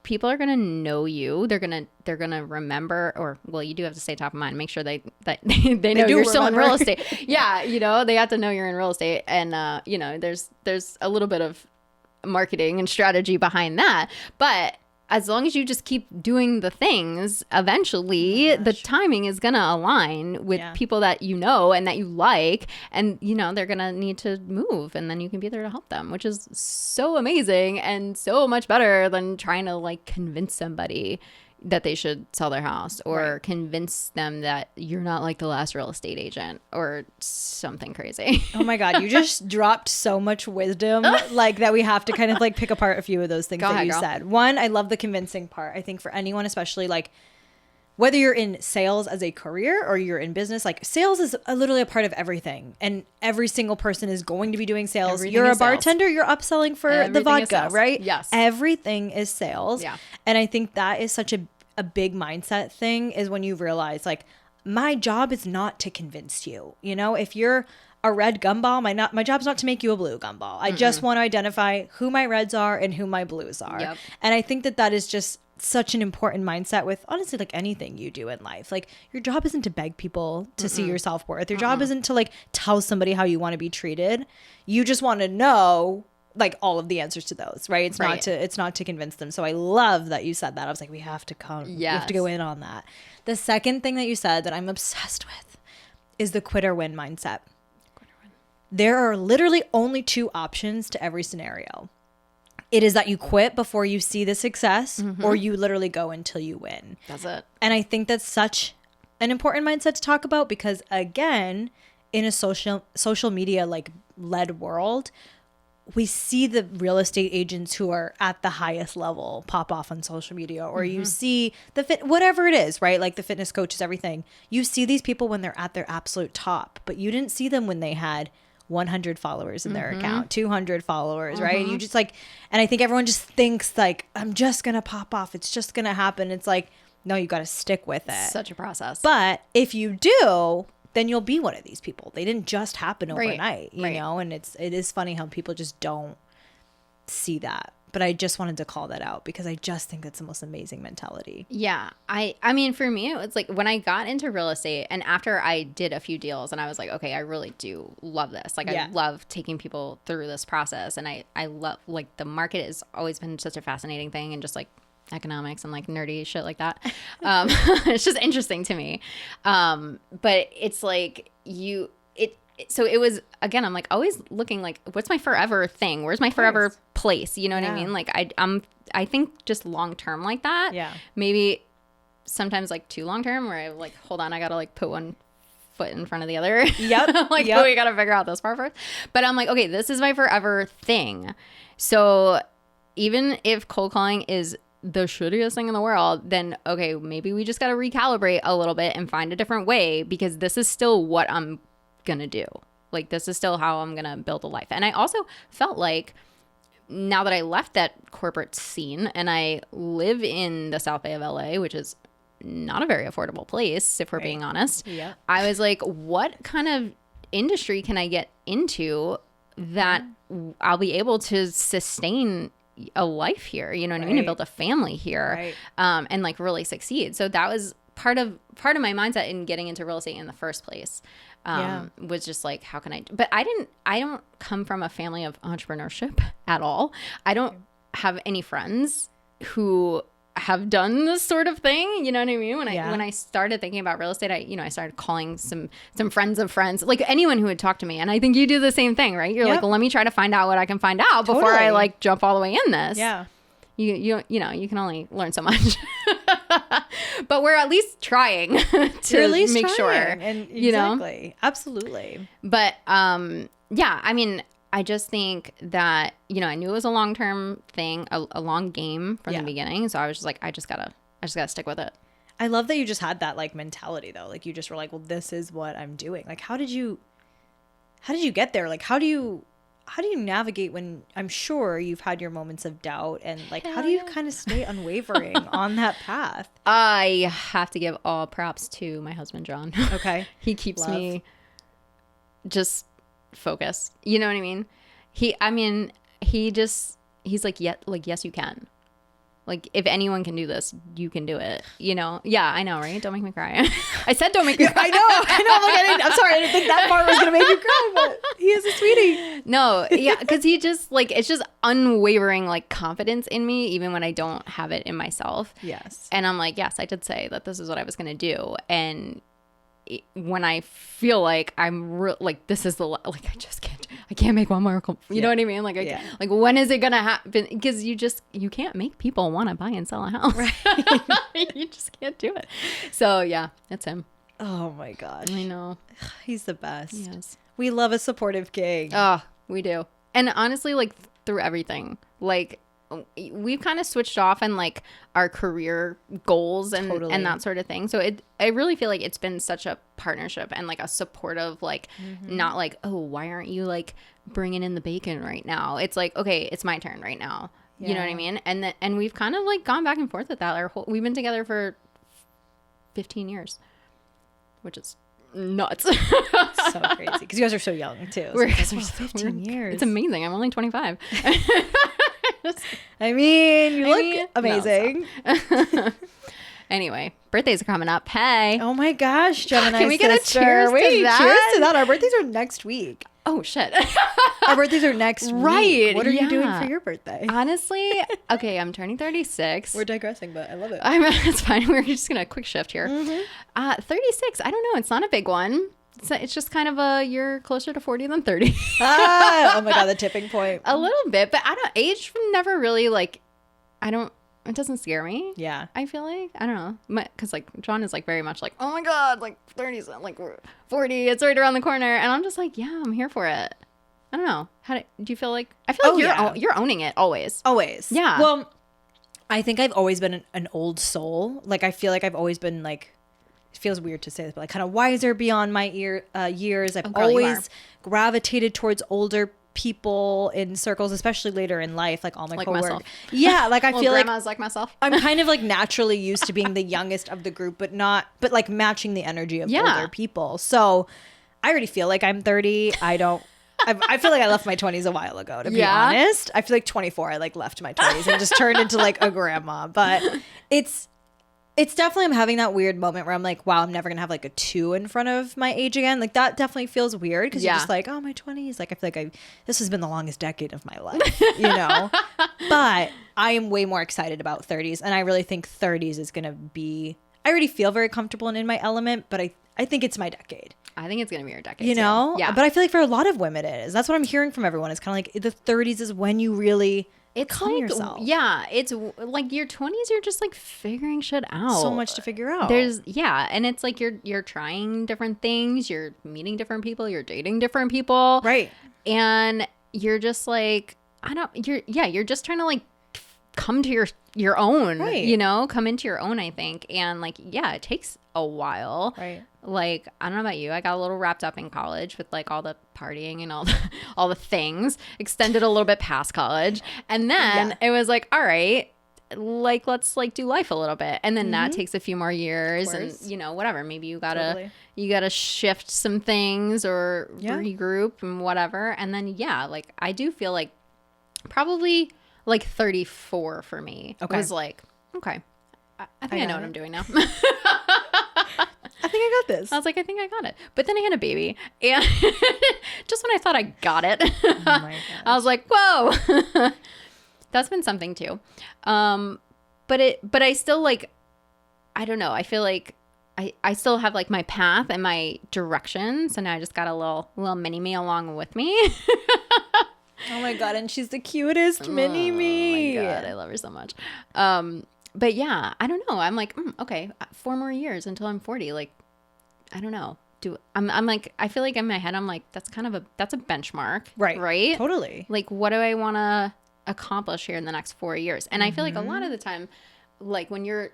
people are going to know you. They're going to remember, or, well, you do have to stay top of mind. Make sure they know you're still in real estate. Yeah. You know, they have to know you're in real estate. And, you know, there's a little bit of marketing and strategy behind that. But as long as you just keep doing the things, eventually the timing is going to align with people that you know and that you like. And, you know, they're going to need to move, and then you can be there to help them, which is so amazing and so much better than trying to like convince somebody that they should sell their house, or convince them that you're not like the last real estate agent or something crazy. Oh my God. You just dropped so much wisdom, like that we have to kind of like pick apart a few of those things you said. One, I love the convincing part. I think for anyone, especially like whether you're in sales as a career or you're in business, like sales is literally a part of everything. And every single person is going to be doing sales. Everything you're a is bartender, you're upselling for the vodka, right? Yes. Everything is sales. Yeah. And I think that is such a big mindset thing, is when you realize like, my job is not to convince you. You know, if you're a red gumball, my job's not to make you a blue gumball. I just want to identify who my reds are and who my blues are. Yep. And I think that is just such an important mindset with honestly like anything you do in life. Like, your job isn't to beg people to see your self-worth. Your job isn't to like tell somebody how you want to be treated. You just want to know like all of the answers to those, right? It's not to convince them. So I love that you said that. I was like, we have to go in on that. The second thing that you said that I'm obsessed with is the quit or win mindset. There are literally only 2 options to every scenario. It is that you quit before you see the success, or you literally go until you win. That's it. And I think that's such an important mindset to talk about, because again, in a social media like led world, we see the real estate agents who are at the highest level pop off on social media, or you see whatever it is, right? Like the fitness coaches, everything. You see these people when they're at their absolute top, but you didn't see them when they had 100 followers in their account, 200 followers, right? You just like, and I think everyone just thinks like, I'm just going to pop off. It's just going to happen. It's like, no, you got to stick with it. Such a process. But if you do, then you'll be one of these people. They didn't just happen overnight, you know? And it is funny how people just don't see that. But I just wanted to call that out, because I just think that's the most amazing mentality. Yeah. I mean, for me, it's like when I got into real estate, and after I did a few deals and I was like, okay, I really do love this. Like, I love taking people through this process. And I love, like, the market has always been such a fascinating thing, and just like economics and like nerdy shit like that. It's just interesting to me. But it's like so it was, again, I'm like always looking like, what's my forever thing? Where's my forever place? You know what I mean? Like I think just long term like that. Yeah. Maybe sometimes like too long term, where I like, hold on, I got to like put one foot in front of the other. Yep. Like, oh, we got to figure out this part first. But I'm like, okay, this is my forever thing. So even if cold calling is the shittiest thing in the world, then okay, maybe we just got to recalibrate a little bit and find a different way, because this is still what I'm gonna do. Like, this is still how I'm going to build a life. And I also felt like now that I left that corporate scene and I live in the South Bay of LA, which is not a very affordable place, if we're being honest. Yeah. I was like, what kind of industry can I get into that I'll be able to sustain a life here, you know what I mean, and build a family here, and like really succeed. So that was part of my mindset in getting into real estate in the first place. Was just like, how can but I don't come from a family of entrepreneurship at all. I don't have any friends who have done this sort of thing, you know what I mean? When I started thinking about real estate, I started calling some friends of friends, like anyone who would talk to me. And I think you do the same thing, right? You're like, well, let me try to find out what I can find out before I like jump all the way in this. Yeah. You know, you can only learn so much. But we're at least trying to make sure. And you know? Absolutely. But yeah, I mean, I just think that, you know, I knew it was a long-term thing, a long game from the beginning. So I was just like, I just gotta stick with it. I love that you just had that like mentality though. Like you just were like, well, this is what I'm doing. Like, how did you get there? Like, how do you navigate when I'm sure you've had your moments of doubt, and like, how do you kind of stay unwavering on that path? I have to give all props to my husband, John. Okay. He keeps me just focused. You know what I mean? He's like, yes, you can. Like, if anyone can do this, you can do it. You know? Yeah, I know, right? Don't make me cry. I said don't make me cry. I know. I'm sorry. I didn't think that part was going to make you cry, but he is a sweetie. No, yeah, because he just, like, it's just unwavering, like, confidence in me, even when I don't have it in myself. Yes. And I'm like, yes, I did say that this is what I was going to do. And when I feel like I'm like, this is like, I can't make one more, you know what I mean? Like, like, when is it going to happen? Because you can't make people want to buy and sell a house. Right. You just can't do it. So yeah, that's him. Oh my gosh. I know. He's the best. Yes. We love a supportive king. Oh, we do. And honestly, like, through everything, like, we've kind of switched off in like our career goals and that sort of thing. So I really feel like it's been such a partnership and like a supportive, like, not like, oh, why aren't you like bringing in the bacon right now? It's like, okay, it's my turn right now. You know what I mean? And we've kind of like gone back and forth with that. We've been together for 15 years, which is nuts. So crazy because you guys are so young too. So 15 years. It's amazing. I'm only 25. I mean, you look amazing. No, anyway, birthdays are coming up. Hey. Oh my gosh, Gemini Can we get a cheers to that? Cheers to that. Our birthdays are next week. Oh, shit. Our birthdays are next week. What are you doing for your birthday? Honestly, okay, I'm turning 36. We're digressing, but I love it. It's fine. We're just going to quick shift here. 36, I don't know. It's not a big one. It's just kind of a you're closer to 40 than 30. Oh my God, the tipping point. A little bit, but age never really like, it doesn't scare me. Yeah. I feel like, I don't know. Because like John is like very much like, oh my God, like 30's like 40, it's right around the corner. And I'm just like, yeah, I'm here for it. I don't know. Do you feel like, I feel like you're owning it always. Always. Yeah. Well, I think I've always been an old soul. Like, I feel like I've always been like, it feels weird to say this, but like kind of wiser beyond my years. I've always gravitated towards older people in circles, especially later in life, like all my coworkers. Myself. Yeah, like I feel grandmas like myself. I'm kind of like naturally used to being the youngest of the group, but like matching the energy of older people. So I already feel like I'm 30. I feel like I left my 20s a while ago, to be honest. I feel like 24, I like left my 20s and just turned into like a grandma. But it's definitely, I'm having that weird moment where I'm like, wow, I'm never going to have like a 2 in front of my age again. Like that definitely feels weird because you're just like, oh, my 20s. Like I feel like this has been the longest decade of my life, you know? But I am way more excited about 30s. And I really think 30s is going to be, I already feel very comfortable and in my element, but I think it's my decade. I think it's going to be your decade. You know? Yeah. But I feel like for a lot of women it is. That's what I'm hearing from everyone. It's kind of like the 30s is when you really... Calm yourself. Yeah, it's like your 20s, you're just like figuring shit out. So much to figure out. And it's like you're trying different things, you're meeting different people, you're dating different people. Right. And you're just like, you're just trying to like come to your own, Right. you know, come into your own, I think. And like, yeah, it takes a while. Right. Like, I don't know about you. I got a little wrapped up in college with like all the partying and all the things, extended a little bit past college. And then it was like, all right, like, let's like do life a little bit. And then that takes a few more years and, you know, whatever. Maybe you gotta shift some things or regroup and whatever. And then, like, I do feel like probably like 34 for me was like, okay, I think I know what I'm doing now. I think I got this. I was like, I think I got it. But then I had a baby. And just when I thought I got it, I was like, whoa, that's been something too. But I still like, I don't know. I feel like I still have like my path and my direction. So now I just got a little mini me along with me. Oh my God. And she's the cutest mini me. Oh my God. I love her so much. But yeah, I don't know. I'm like, okay, 4 more years until I'm 40. Like, I don't know. I'm like, I feel like in my head, I'm like, that's a benchmark. Right. Right. Totally. Like, what do I want to accomplish here in the next 4 years? And I feel like a lot of the time, like when you're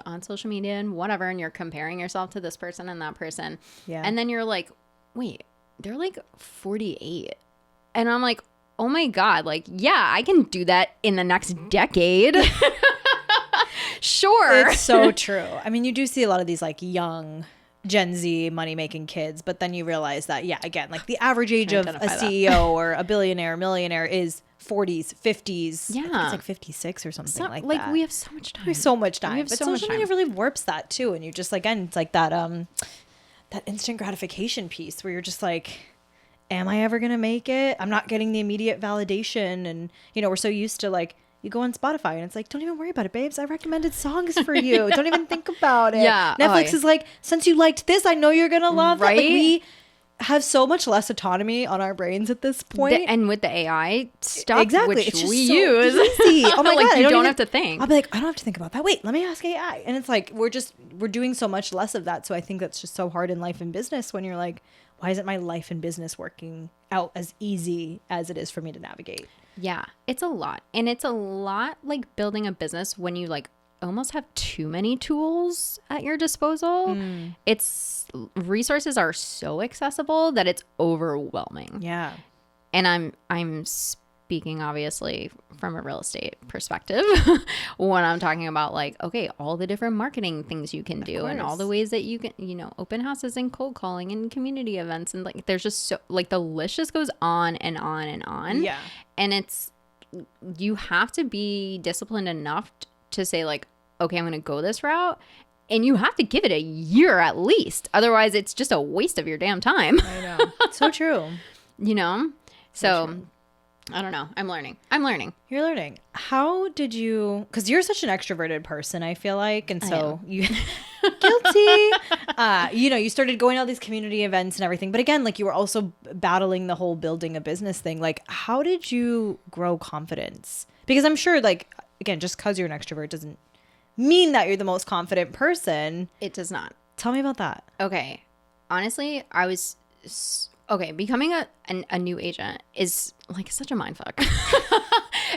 on social media and whatever, and you're comparing yourself to this person and that person. Yeah. And then you're like, wait, they're like 48. And I'm like, oh my God, like, yeah, I can do that in the next decade. Sure. It's so true. I mean, you do see a lot of these like young Gen Z money making kids, but then you realize that, again, like the average age of a CEO or a billionaire, millionaire is 40s, 50s. Yeah. I think it's like 56 or something like that. Like, we have so much time. We have so much time. But social media really warps that too. And you just, again, it's like that instant gratification piece where you're just like, am I ever going to make it? I'm not getting the immediate validation. And, you know, we're so used to like, you go on Spotify and it's like, don't even worry about it, babes. I recommended songs for you. Don't even think about it. Yeah. Netflix is like, since you liked this, I know you're going to love it. Like, we have so much less autonomy on our brains at this point. And with the AI stuff, exactly. which it's just we so use. Easy. Oh my like, God. You don't have to think. I'll be like, I don't have to think about that. Wait, let me ask AI. And it's like, we're doing so much less of that. So I think that's just so hard in life and business when you're like, why isn't my life and business working out as easy as it is for me to navigate? Yeah, it's a lot. And it's a lot like building a business when you like almost have too many tools at your disposal. It's resources are so accessible that it's overwhelming. Yeah. And I'm speaking obviously from a real estate perspective when I'm talking about like, okay, all the different marketing things you can do and all the ways that you can, you know, open houses and cold calling and community events. And like, there's just so like the list just goes on and on and on. Yeah. And you have to be disciplined enough to say like, okay, I'm going to go this route. And you have to give it a year at least. Otherwise it's just a waste of your damn time. I know. So true. You know? So I don't know. I'm learning. You're learning. How did you, because you're such an extroverted person, I feel like. And so you, guilty. You know, you started going to all these community events and everything. But again, like you were also battling the whole building a business thing. Like, how did you grow confidence? Because I'm sure, like, again, just because you're an extrovert doesn't mean that you're the most confident person. It does not. Tell me about that. Okay. Honestly, becoming a new agent is like such a mindfuck.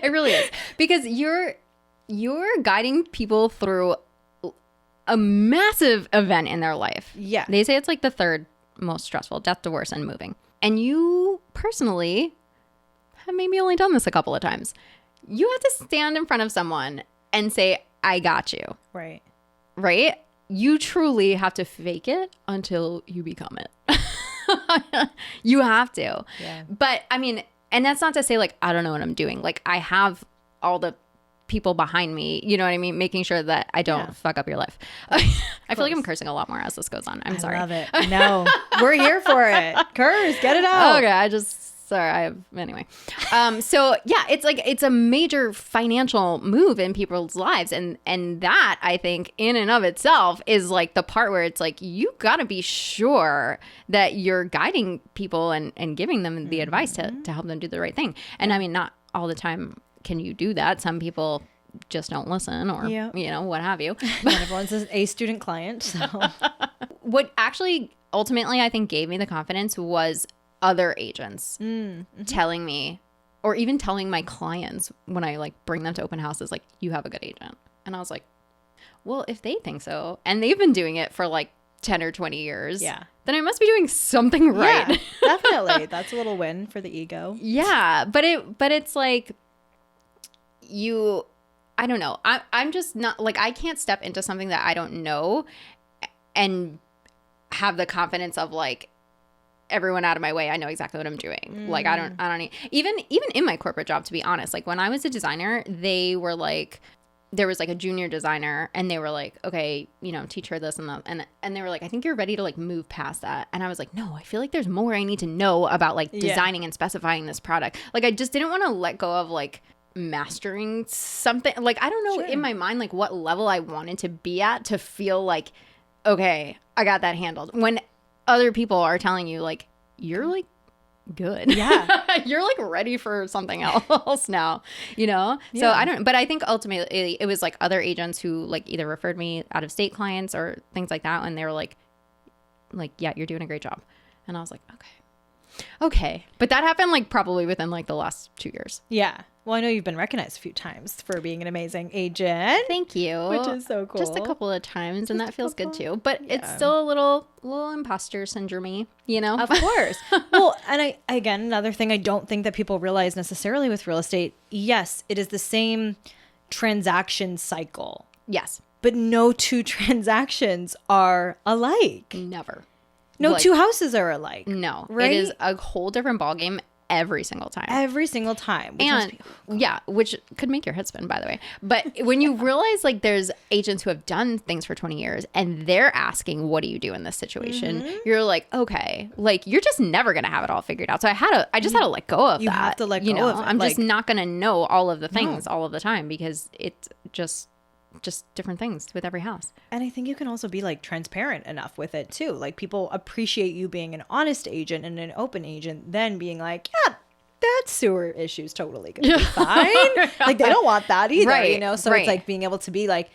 It really is, because you're guiding people through a massive event in their life. Yeah. They say it's like the third most stressful: death, divorce, and moving. And you personally have maybe only done this a couple of times. You have to stand in front of someone and say, I got you. Right. Right? You truly have to fake it until you become it. You have to. Yeah. But I mean, and that's not to say like, I don't know what I'm doing. Like, I have all the people behind me, you know what I mean? Making sure that I don't fuck up your life. I feel like I'm cursing a lot more as this goes on. I'm sorry. I love it. No, we're here for it. Curse, get it out. Okay. Anyway. So yeah, it's like, it's a major financial move in people's lives. And that, I think, in and of itself is like the part where it's like, you gotta be sure that you're guiding people and giving them the advice to help them do the right thing. And I mean, not all the time can you do that. Some people just don't listen or, you know, what have you. But everyone's a student client. So what actually ultimately I think gave me the confidence was other agents telling me, or even telling my clients when I like bring them to open houses, like, you have a good agent. And I was like, well, if they think so, and they've been doing it for like 10 or 20 years, then I must be doing something right. Yeah, definitely. That's a little win for the ego. Yeah. But it's like, I don't know. I'm just not like, I can't step into something that I don't know and have the confidence of like, everyone out of my way, I know exactly what I'm doing. Like, I don't need, even in my corporate job, to be honest, like when I was a designer, they were like, there was like a junior designer and they were like, okay, you know, teach her this and that. And they were like, I think you're ready to like move past that. And I was like, no, I feel like there's more I need to know about like designing and specifying this product. Like, I just didn't want to let go of like mastering something. Like, I don't know in my mind, like what level I wanted to be at to feel like, okay, I got that handled. When other people are telling you like, you're like good. Yeah. You're like ready for something else now, you know? So I don't, but I think ultimately it was like other agents who like either referred me out of state clients or things like that. And they were like, yeah, you're doing a great job. And I was like, okay. But that happened like probably within like the last 2 years. Yeah. Well, I know you've been recognized a few times for being an amazing agent. Thank you. Which is so cool. Just a couple of times, and that feels good too. But it's still a little imposter syndrome, you know? Of course. Well, and again, another thing I don't think that people realize necessarily with real estate, yes, it is the same transaction cycle. Yes. But no two transactions are alike. Never. No two houses are alike. No. Right? It is a whole different ballgame every single time. Every single time. Which could make your head spin, by the way. But when you realize like there's agents who have done things for 20 years and they're asking, what do you do in this situation? You're like, okay, like you're just never going to have it all figured out. So I just had to let go of that. You have to let go of it. I'm just not going to know all of the things all of the time because it's just different things with every house. And I think you can also be like transparent enough with it too. Like people appreciate you being an honest agent and an open agent, then being like, yeah, that sewer issue's totally gonna be fine. Like they don't want that either, you know? So it's like being able to be like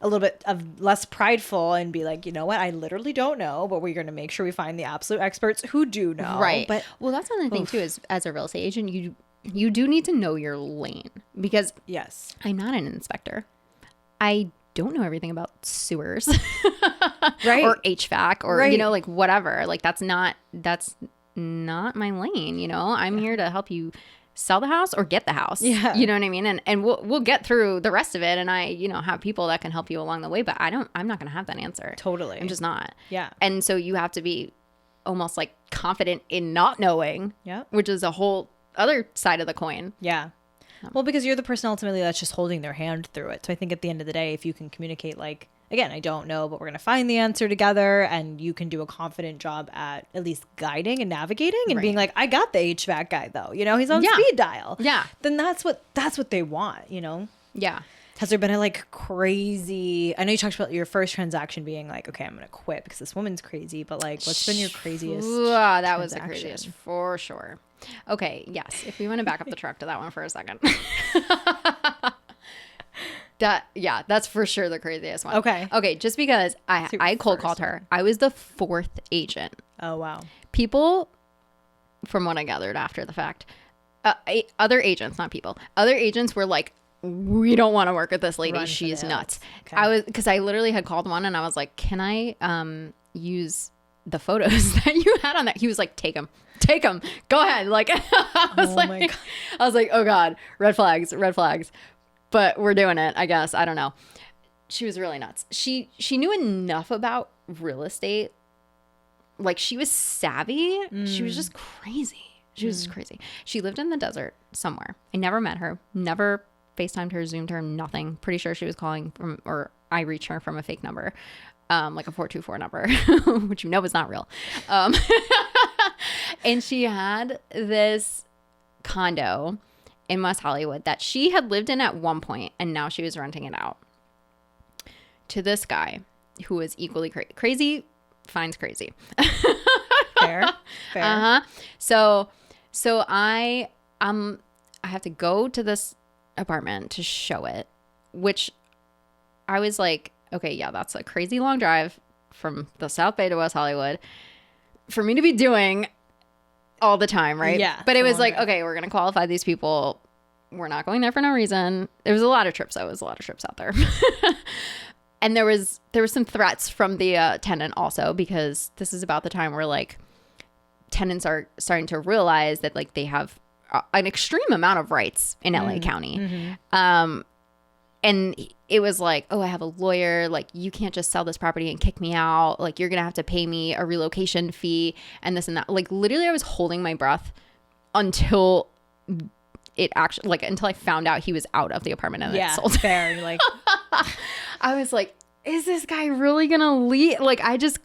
a little bit of less prideful and be like, you know what, I literally don't know, but we're gonna make sure we find the absolute experts who do know. Right. But well, that's another thing too, is as a real estate agent, you do need to know your lane because I'm not an inspector. I don't know everything about sewers or HVAC or, you know, like whatever, like that's not my lane. You know, I'm here to help you sell the house or get the house. Yeah. You know what I mean? And we'll get through the rest of it. And I, you know, have people that can help you along the way, but I'm not going to have that answer. Totally. I'm just not. Yeah. And so you have to be almost like confident in not knowing, which is a whole other side of the coin. Yeah. Well, because you're the person ultimately that's just holding their hand through it. So I think at the end of the day, if you can communicate like, again, I don't know, but we're going to find the answer together, and you can do a confident job at least guiding and navigating and being like, I got the HVAC guy though, you know, he's on speed dial. Yeah. Then that's what they want, you know? Yeah. Has there been a like crazy, I know you talked about your first transaction being like, okay, I'm going to quit because this woman's crazy, but like, what's been your craziest that was the craziest for sure. Okay, yes. If we want to back up the truck to that one for a second. That's for sure the craziest one. Okay, just because I cold called her. I was the fourth agent. Oh, wow. People, from what I gathered after the fact, other agents, not people, other agents were like, we don't want to work with this lady. She's nuts. Okay. Because I literally had called one and I was like, can I use the photos that you had on that? He was like, take them, go ahead. Like, I was like, oh God, red flags. But we're doing it, I guess. I don't know. She was really nuts. She knew enough about real estate. Like, she was savvy. She was just crazy. She lived in the desert somewhere. I never met her. Never FaceTimed her, Zoomed her, nothing. Pretty sure she was calling from, or I reached her from a fake number, like a 424 number, which you know is not real. And she had this condo in West Hollywood that she had lived in at one point, and now she was renting it out to this guy who was equally crazy. Finds crazy. Fair. So I have to go to this apartment to show it, which I was like, okay, yeah, that's a crazy long drive from the South Bay to West Hollywood for me to be doing all the time, right? Yeah. But it was like, okay, we're going to qualify these people. We're not going there for no reason. There was a lot of trips, though. There was a lot of trips out there. And there was some threats from the tenant also, because this is about the time where like tenants are starting to realize that like they have an extreme amount of rights in LA County. Mm-hmm. And it was like, oh, I have a lawyer. Like, you can't just sell this property and kick me out. Like, you're going to have to pay me a relocation fee and this and that. Like, literally, I was holding my breath until it actually, like, until I found out he was out of the apartment and it sold. Fair. Like, I was like, is this guy really going to leave? Like, I just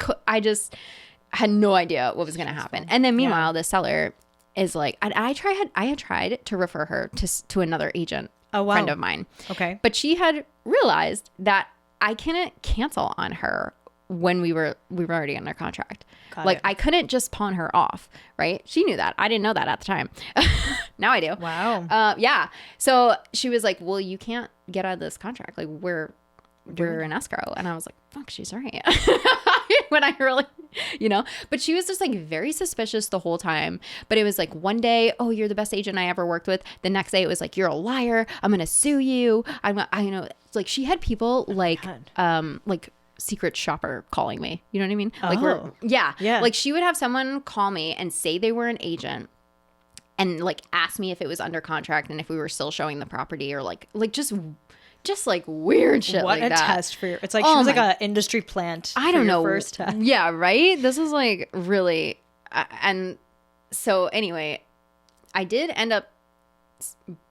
had no idea what was going to happen. And then meanwhile, the seller is like, I had tried to refer her to another agent. Oh, wow. Friend of mine. Okay. But she had realized that I couldn't cancel on her when we were already under contract. I couldn't just pawn her off, right? She knew that. I didn't know that at the time. Now I do. Wow. Yeah. So she was like, well, you can't get out of this contract. Like, we're in escrow. And I was like, fuck, she's right. When I really, but she was just like very suspicious the whole time. But it was like one day, oh, you're the best agent I ever worked with. The next day it was like, you're a liar. I'm going to sue you. I know. It's like she had people like secret shopper calling me. You know what I mean? Like, yeah. Like she would have someone call me and say they were an agent and like ask me if it was under contract and if we were still showing the property or like just like weird shit what like that. What a test for your... It's like she was like an industry plant. I don't know. First test. Yeah, right? This is like really... and so anyway, I did end up,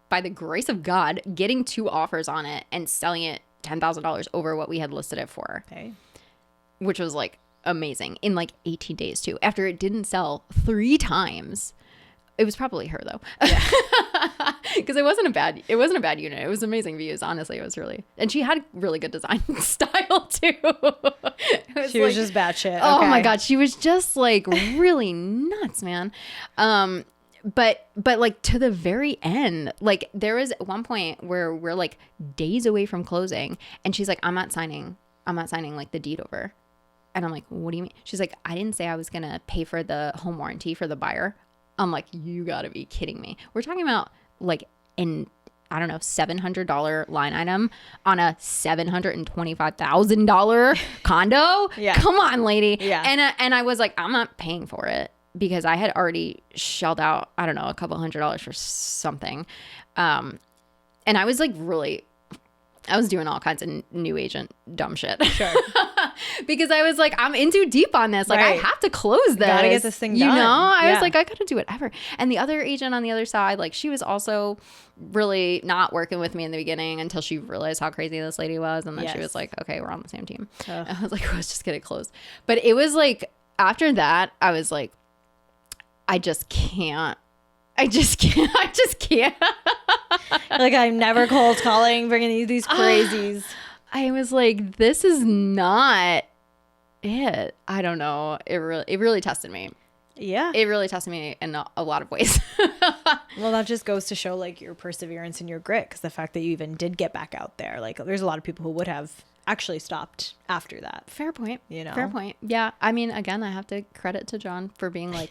by the grace of God, getting 2 offers on it and selling it $10,000 over what we had listed it for. Okay. Which was like amazing in like 18 days too. After it didn't sell 3 times. It was probably her though. Because it wasn't a bad unit. It was amazing views. Honestly, it was really, and she had really good design style too. She was just batshit. Oh my God. She was just like really nuts, man. But like to the very end, like there was one point where we're like days away from closing and she's like, I'm not signing like the deed over. And I'm like, what do you mean? She's like, I didn't say I was going to pay for the home warranty for the buyer. I'm like, you gotta be kidding me. We're talking about like I don't know, $700 line item on a $725,000 condo. Yeah. Come on, lady. Yeah. And I was like, I'm not paying for it because I had already shelled out, I don't know, a couple $100 for something. And I was like I was doing all kinds of new agent dumb shit. Sure. Because I was like, I'm in too deep on this. Like, right. I have to close this. Gotta get this thing done. I was like, I gotta do whatever. And the other agent on the other side, like, she was also really not working with me in the beginning until she realized how crazy this lady was. And then she was like, okay, we're on the same team. I was like, let's just get it closed. But it was like, after that, I was like, I just can't. Like, I'm never cold calling, bringing these crazies. I was like, this is not it. I don't know. It really tested me. Yeah. It really tested me in a lot of ways. Well, that just goes to show like your perseverance and your grit, because the fact that you even did get back out there, like there's a lot of people who would have actually stopped after that. Fair point. Fair point. Yeah. I mean, again, I have to credit to John for being like,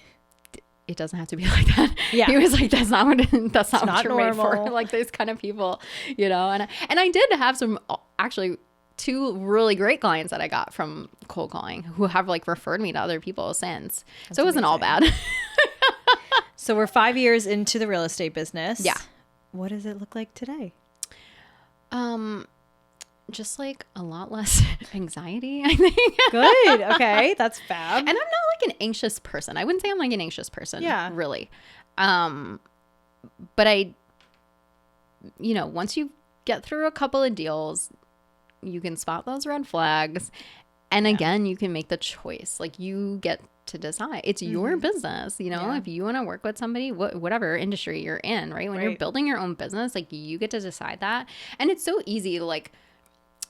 it doesn't have to be like that. Yeah. He was like, that's not what you're made for. Like those kind of people, and I did have some, actually 2 really great clients that I got from cold calling who have like referred me to other people since. So it wasn't all bad. So we're 5 years into the real estate business. Yeah. What does it look like today? Just like a lot less anxiety, I think. Good. Okay. That's fab. And I'm not like an anxious person. I wouldn't say I'm like an anxious person. Yeah. Really. But I, once you get through a couple of deals, you can spot those red flags. And again, you can make the choice. Like you get to decide. It's your business, if you want to work with somebody, whatever industry you're in, right? When you're building your own business, like you get to decide that. And it's so easy to like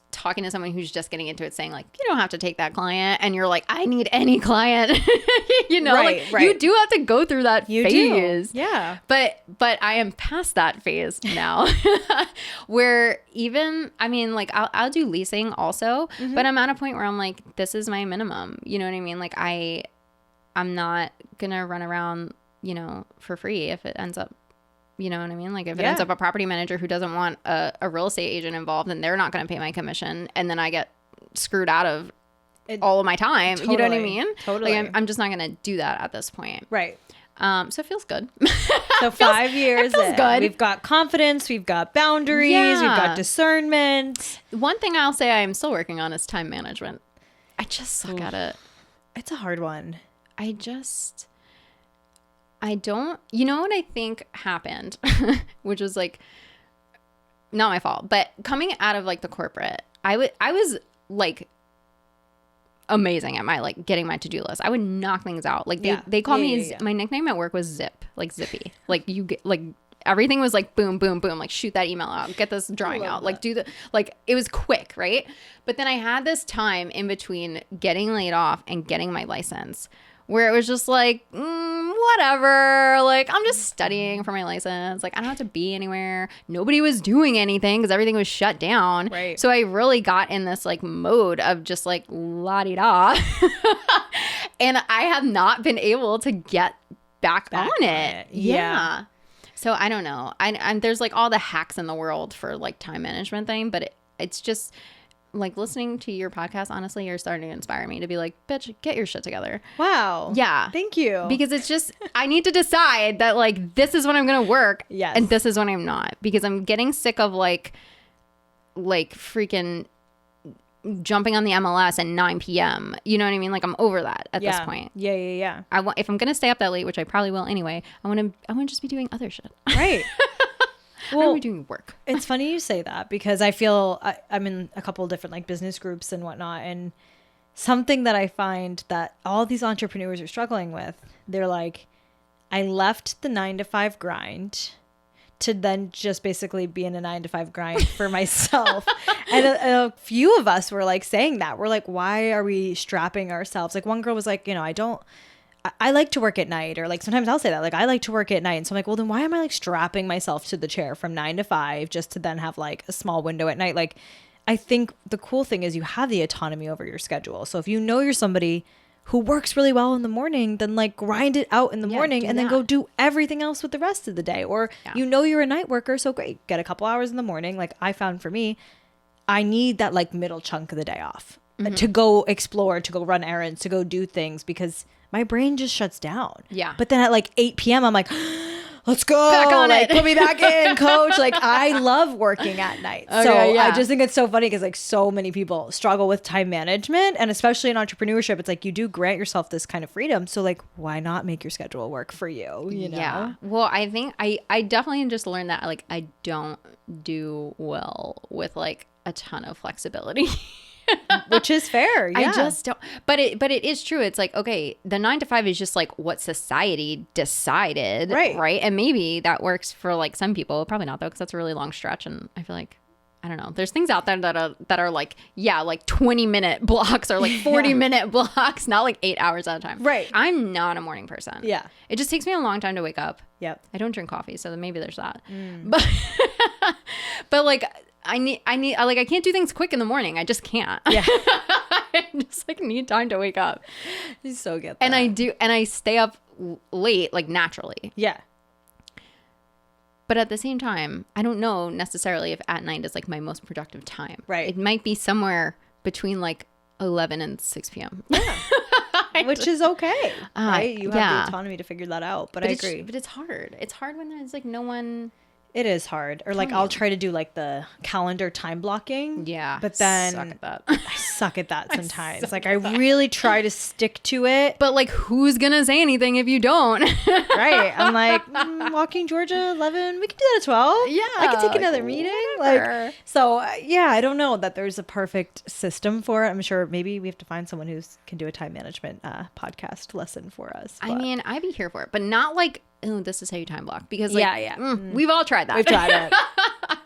talking to someone who's just getting into it saying like, you don't have to take that client. And you're like, I need any client, right. You do have to go through that phase. Do. Yeah. But I am past that phase now where even, I mean, like I'll do leasing also, but I'm at a point where I'm like, this is my minimum. You know what I mean? Like I'm not going to run around you know, for free if it ends up, you know what I mean? Like if it ends up a property manager who doesn't want a real estate agent involved, and they're not going to pay my commission, and then I get screwed out of all of my time. Totally, you know what I mean? Totally. Like I'm just not going to do that at this point. Right. So it feels good. So 5 years feels in, good. We've got confidence, we've got boundaries, we've got discernment. One thing I'll say I'm still working on is time management. I just suck at it. It's a hard one. I don't, you know what I think happened, which was like not my fault, but coming out of like the corporate, I was like amazing at my like getting my to-do list. I would knock things out. Like they call me my nickname at work was Zip, like Zippy. Like you get like everything was like boom, boom, boom. Like shoot that email out, get this drawing out, like do the like it was quick, right? But then I had this time in between getting laid off and getting my license where it was just like, whatever. Like, I'm just studying for my license. Like, I don't have to be anywhere. Nobody was doing anything because everything was shut down. Right. So I really got in this, like, mode of just, like, la-di-da. And I have not been able to get back on it. Yeah. So I don't know. And there's, like, all the hacks in the world for, like, time management thing. But it's just... like listening to your podcast, honestly, you're starting to inspire me to be like, bitch, get your shit together. Wow. Yeah. Thank you. Because it's just, I need to decide that like, this is when I'm going to work. Yes. And this is when I'm not, because I'm getting sick of like freaking jumping on the MLS at 9 p.m. You know what I mean? Like I'm over that at this point. Yeah. If I'm going to stay up that late, which I probably will anyway, I want to just be doing other shit. Right. Well, I'm doing work. It's funny you say that because I feel I'm in a couple of different like business groups and whatnot. And something that I find that all these entrepreneurs are struggling with, they're like, I left the 9-to-5 grind to then just basically be in a 9-to-5 grind for myself. And a few of us were like saying that. We're like, why are we strapping ourselves? Like one girl was like, you know, I like to work at night, or like sometimes I'll say that, like I like to work at night. And so I'm like, well, then why am I like strapping myself to the chair from 9 to 5 just to then have like a small window at night? Like, I think the cool thing is you have the autonomy over your schedule. So if you know you're somebody who works really well in the morning, then like grind it out in the morning and then go do everything else with the rest of the day. Or you know you're a night worker, so great, get a couple hours in the morning. Like I found for me, I need that like middle chunk of the day off to go explore, to go run errands, to go do things, because my brain just shuts down. Yeah. But then at like 8 p.m., I'm like, let's go. Back on it. Put me back in, coach. Like, I love working at night. Okay, so I just think it's so funny because like so many people struggle with time management, and especially in entrepreneurship, it's like you do grant yourself this kind of freedom. So like, why not make your schedule work for you? You know? Yeah. Well, I think I definitely just learned that like I don't do well with like a ton of flexibility. Which is fair. Yeah. I just don't. But it is true. It's like, okay, the 9 to 5 is just like what society decided. Right. And maybe that works for like some people. Probably not though, because that's a really long stretch. And I feel like, I don't know. There's things out there that are like, yeah, like 20-minute blocks or like 40-minute blocks, not like 8 hours at a time. Right. I'm not a morning person. Yeah. It just takes me a long time to wake up. Yep. I don't drink coffee, so maybe there's that. But like, I can't do things quick in the morning. I just can't. Yeah. I just like need time to wake up. You so get that. And I stay up late, like naturally. Yeah. But at the same time, I don't know necessarily if at night is like my most productive time. Right. It might be somewhere between like 11 and 6 p.m. Yeah. Which is okay. Right. You have the autonomy to figure that out. But I agree. But it's hard. It's hard when there's like no one. It is hard. Or like I'll try to do like the calendar time blocking. Yeah. But then I suck at that sometimes. Like I really try to stick to it. But like who's going to say anything if you don't? Right. I'm like, walking Georgia 11. We can do that at 12. Yeah. I can take another meeting. Whatever. Like, so yeah, I don't know that there's a perfect system for it. I'm sure maybe we have to find someone who can do a time management podcast lesson for us. But. I mean, I'd be here for it, but not like, oh, this is how you time block. Because like, we've all tried that. We've tried it.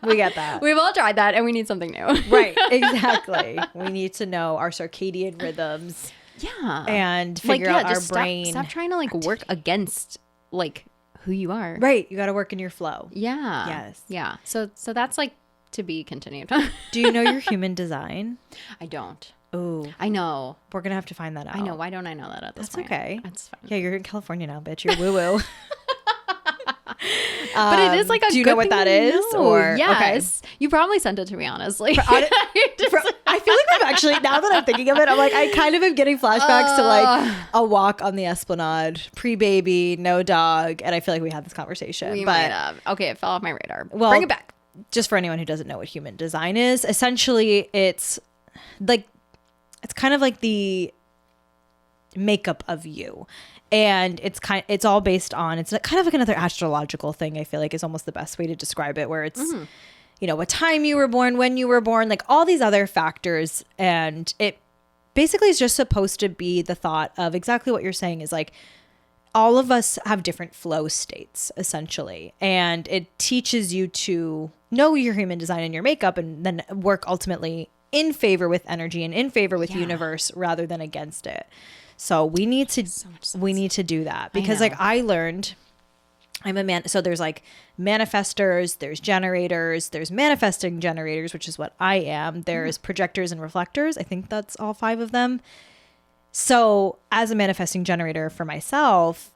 We get that. We've all tried that, and we need something new. Right. Exactly. We need to know our circadian rhythms. Yeah. And figure out our brain. Stop trying to like work against like who you are. Right. You got to work in your flow. Yeah. Yes. Yeah. So that's like To be continued. Do you know your human design? I don't. Oh, I know. we're going to have to find that out. I know. Why don't I know that at this point? That's okay. That's fine. Yeah, you're in California now, bitch. You're woo-woo. But it is like a do you good know what thing that to is? know. Or yes. Okay. You probably sent it to me, honestly. I feel like I'm actually, now that I'm thinking of it, I'm like, I kind of am getting flashbacks to like a walk on the Esplanade, pre-baby, no dog. And I feel like we had this conversation. We but might have. Okay, it fell off my radar. Well, bring it back. Just for anyone who doesn't know what human design is, essentially it's kind of like the makeup of you. And it's all based on, it's kind of like another astrological thing, I feel like is almost the best way to describe it, where it's, you know, what time you were born, when you were born, like all these other factors. And it basically is just supposed to be the thought of exactly what you're saying is like, all of us have different flow states, essentially. And it teaches you to know your human design and your makeup and then work ultimately in favor with energy and in favor with universe rather than against it. So we need to do that because like I learned I'm a man. So there's like manifestors, there's generators, there's manifesting generators, which is what I am. There's projectors and reflectors. I think that's all 5 of them. So as a manifesting generator for myself,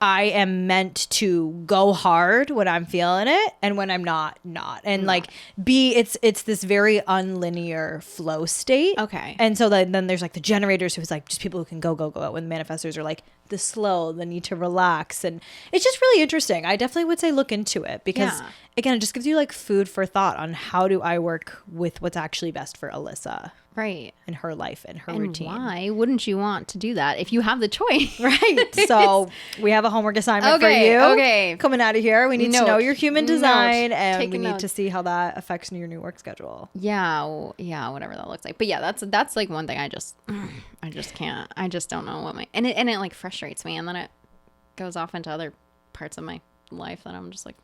I am meant to go hard when I'm feeling it and when I'm not. And like it's this very unlinear flow state. Okay. And so then there's like the generators who's like just people who can go out, when the manifestors are like the slow, the need to relax. And it's just really interesting. I definitely would say look into it because again, it just gives you like food for thought on how do I work with what's actually best for Alissa. Right. In her life and her and routine. Why wouldn't you want to do that if you have the choice? Right. So we have a homework assignment for you. Okay. Coming out of here. We need to know your human design and we need to notes. see how that affects your new work schedule. Yeah. Yeah. Whatever that looks like. But yeah, that's like one thing I just can't. I just don't know what and it like frustrates me. And then it goes off into other parts of my life that I'm just like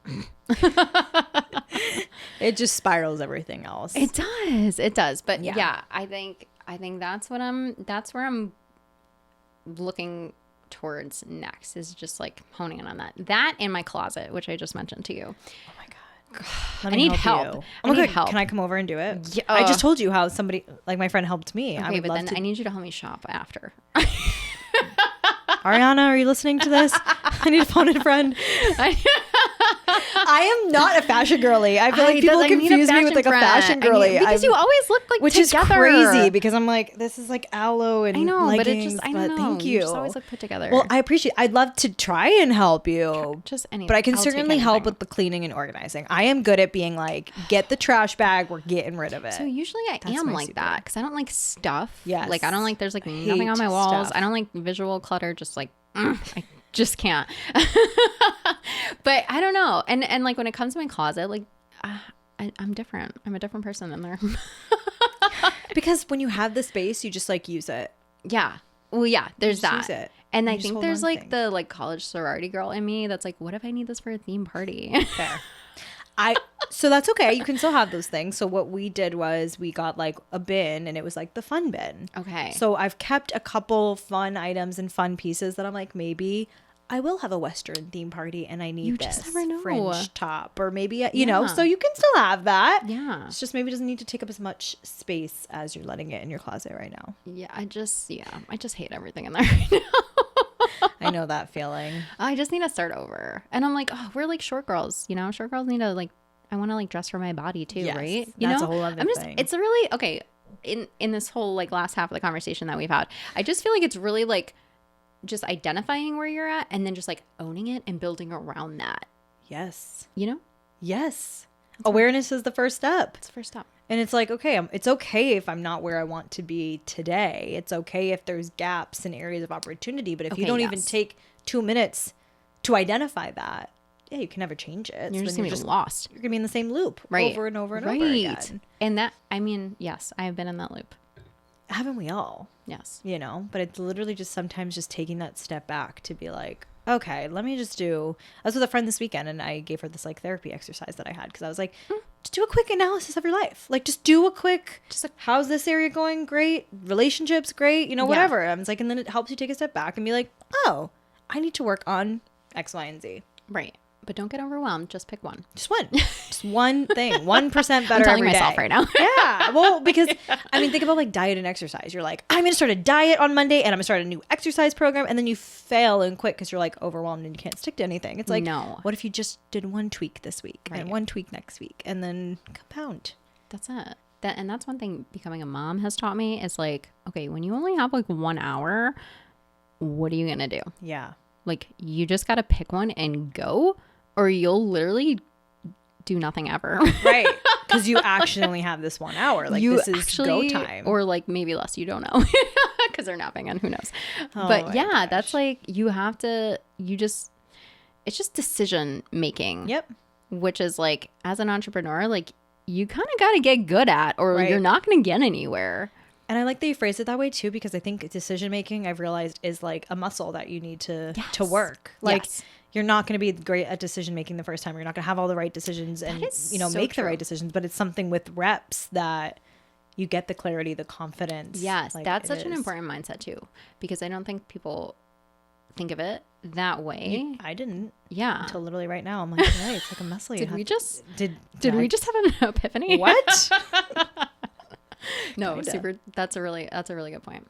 it just spirals everything else. It does. But yeah, I think that's where I'm looking towards next is just like honing in on that in my closet, which I just mentioned to you. Oh my God. I need help. I need help. Can I come over and do it? Yeah. I just told you how somebody like my friend helped me. Okay, but then I need you to help me shop after. Ariana, are you listening to this? I need a phone and friend. I am not a fashion girlie. I feel like people confuse me with like a fashion girlie. Because you always look like which together. Is crazy because I'm like, this is like aloe and leggings, but thank you. You just always look put together. Well, I'd love to try and help you. Just anything. But I can certainly help with the cleaning and organizing. I am good at being like, get the trash bag, we're getting rid of it. So usually I am like that because I don't like stuff. Yes. Like I don't like, there's like nothing on my walls. I don't like visual clutter, just like, I just can't. But I don't know. And like when it comes to my closet, like I'm different. I'm a different person in there. Because when you have the space, you just like use it. Yeah. Well, yeah, there's that. Use it. And I think there's like the like college sorority girl in me that's like, what if I need this for a theme party? Fair. So that's okay. You can still have those things. So what we did was we got like a bin and it was like the fun bin. Okay. So I've kept a couple fun items and fun pieces that I'm like, maybe I will have a Western theme party and I need this just never know. Fringe top or maybe, you know, so you can still have that. Yeah. It's just maybe it doesn't need to take up as much space as you're letting it in your closet right now. Yeah. I just hate everything in there right now. I know that feeling. I just need to start over. And I'm like, oh, we're like short girls, you know, short girls need to like, I want to like dress for my body too, yes, right? That's a whole other thing. It's a really, okay, in this whole like last half of the conversation that we've had, I just feel like it's really like just identifying where you're at and then just like owning it and building around that. Yes. You know? Yes. Awareness is the first step. It's the first step. And it's like, okay, it's okay if I'm not where I want to be today. It's okay if there's gaps in areas of opportunity. But if you don't even take 2 minutes to identify that, yeah, you can never change it. You're just going to be lost. You're going to be in the same loop over and over and over again. And that, I mean, yes, I have been in that loop. Haven't we all? Yes. You know, but it's literally just sometimes just taking that step back to be like, okay, let me just do. I was with a friend this weekend and I gave her this like therapy exercise that I had because I was like, just do a quick analysis of your life. Like, just do a quick, how's this area going? Great. Relationships, great. You know, whatever. I was like, and then it helps you take a step back and be like, oh, I need to work on X, Y, and Z. Right. But don't get overwhelmed. Just pick one. Just one. Just one thing. 1% better I'm telling every myself day. right now. Yeah. Well, because I mean, think about like diet and exercise. You're like, I'm going to start a diet on Monday and I'm going to start a new exercise program. And then you fail and quit because you're like overwhelmed and you can't stick to anything. It's like, No. What if you just did one tweak this week and one tweak next week and then compound? That's it. And that's one thing becoming a mom has taught me is like, okay, when you only have like 1 hour, what are you going to do? Yeah. Like, you just got to pick one and go, or you'll literally do nothing ever. Right. Because you actually only have this 1 hour. Like, this is go time. Or like maybe less. You don't know. Because they're napping and who knows. But yeah, gosh. That's like, you have to, it's just decision making. Yep. Which is like, as an entrepreneur, like, you kind of got to get good at, or you're not going to get anywhere. And I like that you phrased it that way too, because I think decision making, I've realized, is like a muscle that you need to work. Like, you're not going to be great at decision making the first time. You're not going to have all the right decisions and make the right decisions. But it's something with reps that you get the clarity, the confidence. Yes, like, that's such an important mindset too, because I don't think people think of it that way. I didn't. Yeah. Until literally right now, I'm like, right, it's like a muscle. Did we just have an epiphany? What? No, super. That's a really good point.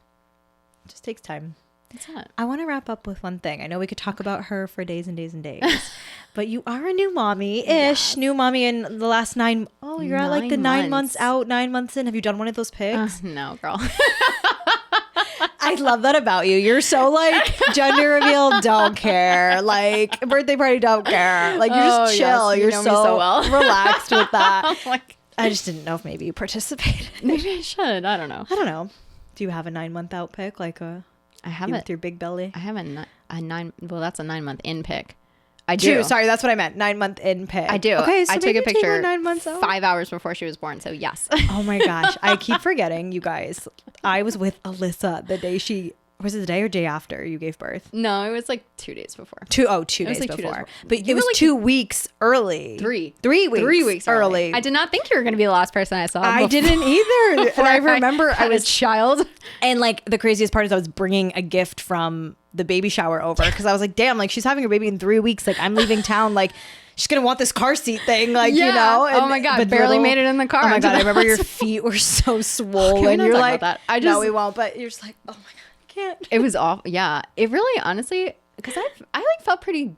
It just takes time. That's it. I want to wrap up with one thing. I know we could talk about her for days and days and days, but you are a new mommy-ish. New mommy in the last you're at like the 9 months out, 9 months in. Have you done one of those pics? No, girl. I love that about you. You're so like gender reveal, don't care. Like birthday party, don't care. Like you're just chill. Yes, you're know so, me so well. relaxed with that. Like, I just didn't know if maybe you participated. Maybe I should. I don't know. Do you have a 9 month out pic? Like I have with your big belly. I have a 9. Well, that's a 9 month in pic. I do. Sorry, that's what I meant. 9 month in pic. I do. Okay, so I took a picture 9 months out. 5 hours before she was born. So yes. Oh my gosh, I keep forgetting, you guys. I was with Alissa the day was it the day or day after you gave birth? No, it was like 2 days before. 2 days before. But it was like 2 weeks early. 3 weeks early. I did not think you were going to be the last person I saw. I didn't either. And I remember I was a child. And like the craziest part is I was bringing a gift from the baby shower over because I was like, damn, like she's having her baby in 3 weeks. Like I'm leaving town. Like she's going to want this car seat thing. Like, you know. And, oh my God. Barely made it in the car. Oh my God. I remember your feet were so swollen. You're like, no, we won't. But you're just like, oh my God. It was awful. Yeah, it really, honestly, because I like felt pretty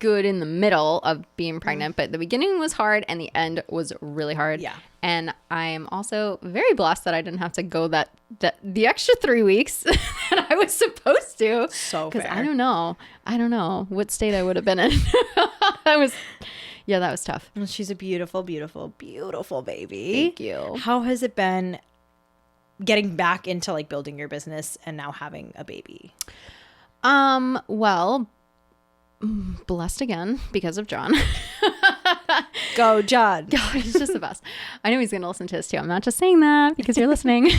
good in the middle of being pregnant, but the beginning was hard and the end was really hard. Yeah, and I'm also very blessed that I didn't have to go the extra 3 weeks that I was supposed to. So because I don't know what state I would have been in. that was tough. Well, she's a beautiful, beautiful, beautiful baby. Thank you. How has it been getting back into like building your business and now having a baby? Well, blessed again because of John. Go John. God, he's just the best. I know he's going to listen to this too. I'm not just saying that because you're listening.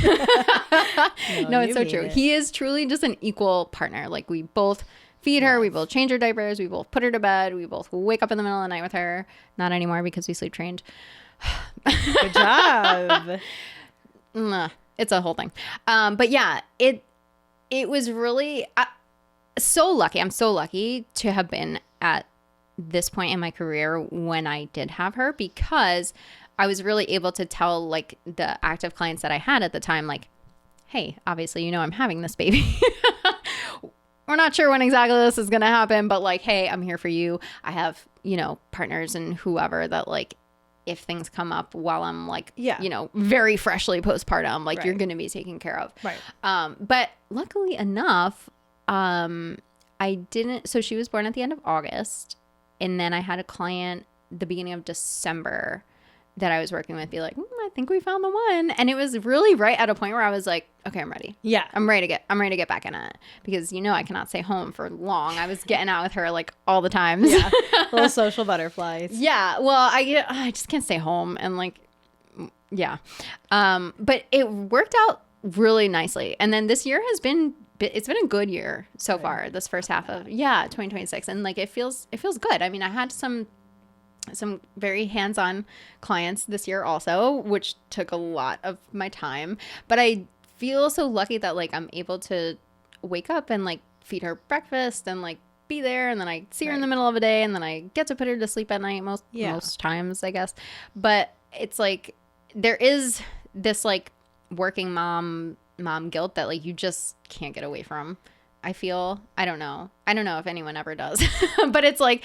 No, it's so true. He is truly just an equal partner. Like we both feed her, we both change her diapers, we both put her to bed, we both wake up in the middle of the night with her. Not anymore because we sleep trained. Good job. It's a whole thing. But yeah, it was really so lucky. I'm so lucky to have been at this point in my career when I did have her, because I was really able to tell like the active clients that I had at the time, like, hey, obviously, I'm having this baby. We're not sure when exactly this is going to happen, but like, hey, I'm here for you. I have, partners and whoever that like, if things come up while I'm like, very freshly postpartum, like you're going to be taken care of. Right. But luckily enough, I didn't. So she was born at the end of August. And then I had a client the beginning of December that I was working with be like, I think we found the one. And it was really right at a point where I was like, okay, I'm ready. Yeah. I'm ready to get back in it, because, I cannot stay home for long. I was getting out with her like all the times. Yeah. Little social butterflies. Yeah. Well, I just can't stay home. And like, yeah. But it worked out really nicely. And then this year it's been a good year so far, this first half of 2026. And like, it feels good. I mean, I had some very hands-on clients this year also, which took a lot of my time, but I feel so lucky that like I'm able to wake up and like feed her breakfast and like be there, and then I see her in the middle of the day, and then I get to put her to sleep at night most times, I guess. But it's like there is this like working mom guilt that like you just can't get away from. I feel, I don't know if anyone ever does, but it's like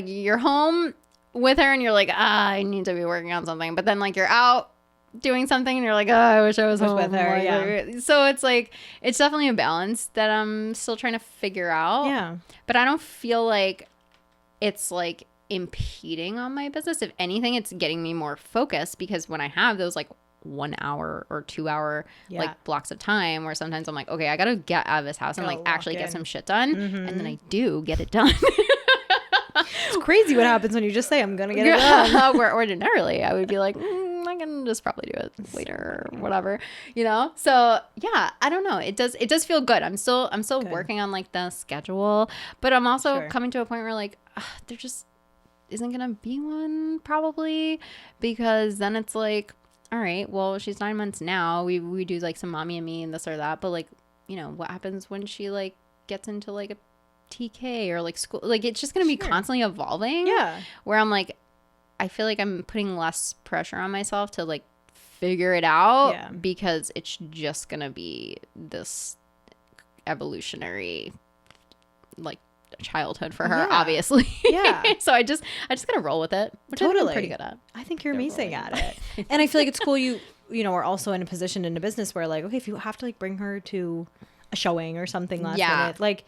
you're home with her and you're like, I need to be working on something, but then like you're out doing something and you're like, I wish I was home with her. Like, so it's like, it's definitely a balance that I'm still trying to figure out. Yeah. But I don't feel like it's like impeding on my business. If anything, it's getting me more focused, because when I have those like 1 hour or 2 hour like blocks of time where sometimes I'm like, okay, I gotta get out of this house and like actually get some shit done, and then I do get it done. It's crazy what happens when you just say I'm gonna get it done. Where ordinarily I would be like, I can just probably do it later or whatever, you know. So yeah, I don't know, it does feel good. I'm still working on like the schedule, but I'm also coming to a point where like there just isn't gonna be one probably, because then it's like, all right, well, she's 9 months now. We do like some mommy and me and this or that. But like, you know, what happens when she like gets into like a TK or like school? Like, it's just going to be constantly evolving. Yeah. Where I'm like, I feel like I'm putting less pressure on myself to like figure it out, because it's just going to be this evolutionary like childhood for her, obviously. So I just gotta roll with it, which I'm pretty good at. I think you're amazing at it. And I feel like it's cool you know are also in a position in a business where like, okay, if you have to like bring her to a showing or something last minute, like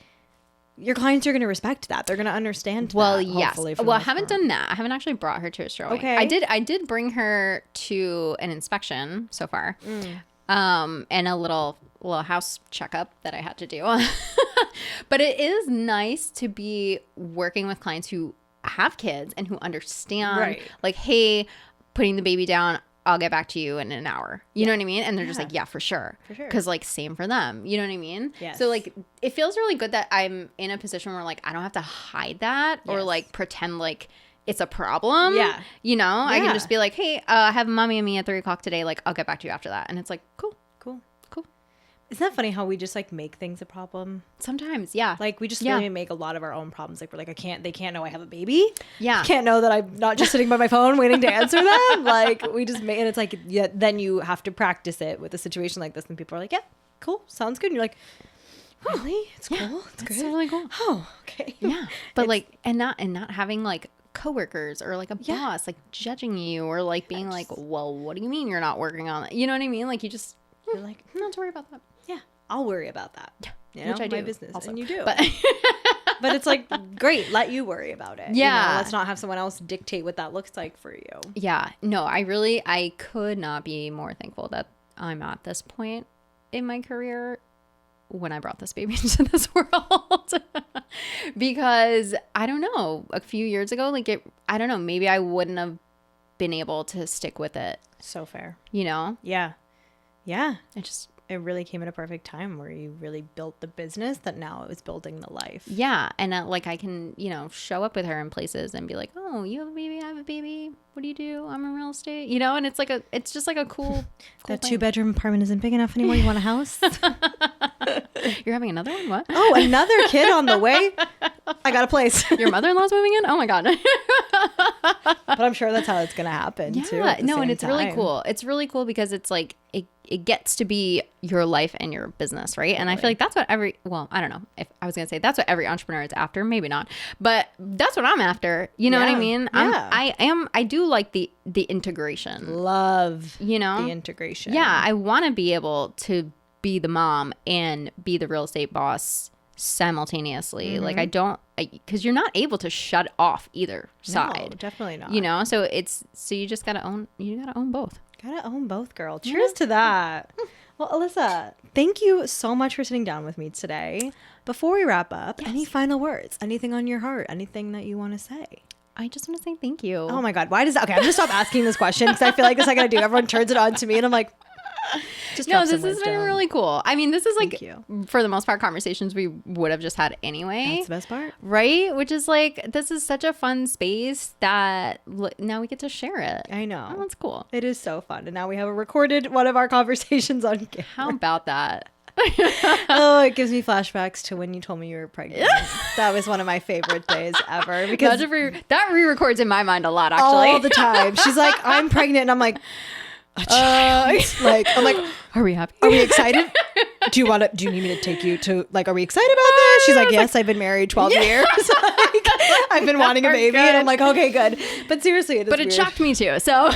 your clients are going to respect that. They're going to understand that, yes. Well, I haven't done that. I haven't actually brought her to a showing. Okay. I did bring her to an inspection so far. And a little house checkup that I had to do. But it is nice to be working with clients who have kids and who understand, like, hey, putting the baby down, I'll get back to you in an hour. You know what I mean? And they're just like, yeah, for sure. Because like same for them. You know what I mean? Yes. So like it feels really good that I'm in a position where like I don't have to hide that or like pretend like it's a problem. Yeah. You know, I can just be like, hey, I have mommy and me at 3 o'clock today. Like, I'll get back to you after that. And it's like, cool. Isn't that funny how we just like make things a problem? Sometimes, yeah. Like we just really make a lot of our own problems. Like we're like, they can't know I have a baby. Yeah. Can't know that I'm not just sitting by my phone waiting to answer them. Like we just make, and it's like, then you have to practice it with a situation like this. And people are like, yeah, cool. Sounds good. And you're like, oh, really? It's cool. It's good. It's really cool. Oh, okay. Yeah. But like, and not having like coworkers or like a boss like judging you or like being like, well, what do you mean you're not working on it? You know what I mean? Like you just, you're like, not to worry about that. Yeah, I'll worry about that. Yeah, you know, which I do. My business, also. and you do. But it's like great. Let you worry about it. Yeah, you know, let's not have someone else dictate what that looks like for you. Yeah, no, I could not be more thankful that I'm at this point in my career when I brought this baby into this world. Because I don't know, a few years ago, like I don't know, maybe I wouldn't have been able to stick with it. So fair. You know? Yeah. It really came at a perfect time where you really built the business that now it was building the life. Yeah. And like I can, you know, show up with her in places and be like, oh, you have a baby, I have a baby. What do you do? I'm in real estate. You know, and it's just like a cool that thing. 2-bedroom apartment isn't big enough anymore. You want a house? You're having another one? What? Oh, another kid on the way? I got a place. Your mother-in-law's moving in? Oh my God. But I'm sure that's how it's going to happen too. No, and it's really cool. It's really cool because it's like, it gets to be your life and your business, right? And I feel like that's what I don't know if I was going to say that's what every entrepreneur is after, maybe not, but that's what I'm after. You know what I mean? I do like the integration. Love, you know, the integration. Yeah. I want to be able to be the mom and be the real estate boss simultaneously. Mm-hmm. Like because you're not able to shut off either side. No, definitely not. You know, so you just got to own both. Gotta own both, girl. Cheers to that. Well, Alissa, thank you so much for sitting down with me today. Before we wrap up, any final words? Anything on your heart? Anything that you want to say? I just want to say thank you. Oh my God. Why does that? Okay, I'm going to stop asking this question because I feel like this is not going to do. Everyone turns it on to me and I'm like, no, this has been really cool. I mean, this is like, for the most part, conversations we would have just had anyway. That's the best part. Right? Which is like, this is such a fun space that now we get to share it. I know. Oh, that's cool. It is so fun. And now we have a recorded one of our conversations on camera. How about that? Oh, it gives me flashbacks to when you told me you were pregnant. That was one of my favorite days ever because that re-records in my mind a lot, actually. all the time. She's like, I'm pregnant. And I'm like, a child. I'm like, are we happy? Are we excited? Do you need me to take you to, like, are we excited about this? She's like, yes, I've been married 12 years. Like, I've been wanting a baby. Good. And I'm like, okay, good. But seriously, it shocked me too. So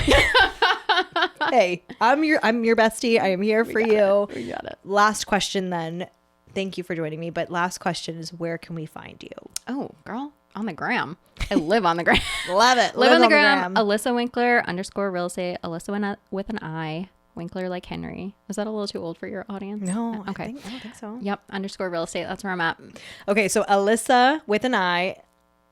hey, I'm your bestie. I am here for you. We got it. Last question then. Thank you for joining me. But last question is, where can we find you? Oh, girl, on the gram. I live on the gram. Love it. Live on the gram. Alissa Winkler _real estate. Alissa with an I. Winkler like Henry. Is that a little too old for your audience? No. Okay. I don't think so. Yep. _real estate. That's where I'm at. Okay. So Alissa with an I.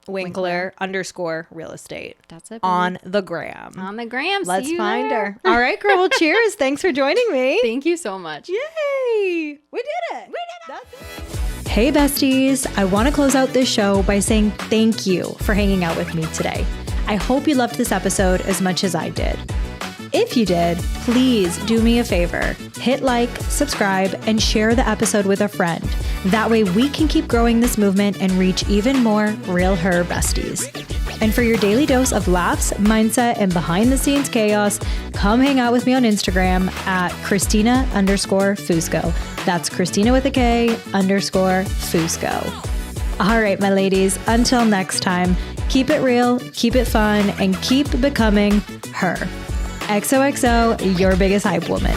Winkler _real estate. That's it. On the gram. On the gram. Let's find her. All right, girl. Well, cheers. Thanks for joining me. Thank you so much. Yay. We did it. That's it. Hey, besties. I want to close out this show by saying thank you for hanging out with me today. I hope you loved this episode as much as I did. If you did, please do me a favor. Hit like, subscribe, and share the episode with a friend. That way we can keep growing this movement and reach even more Real Her besties. And for your daily dose of laughs, mindset, and behind the scenes chaos, come hang out with me on Instagram at Christina _Fusco. That's Christina with a K _Fusco. All right, my ladies, until next time, keep it real, keep it fun, and keep becoming her. XOXO, your biggest hype woman.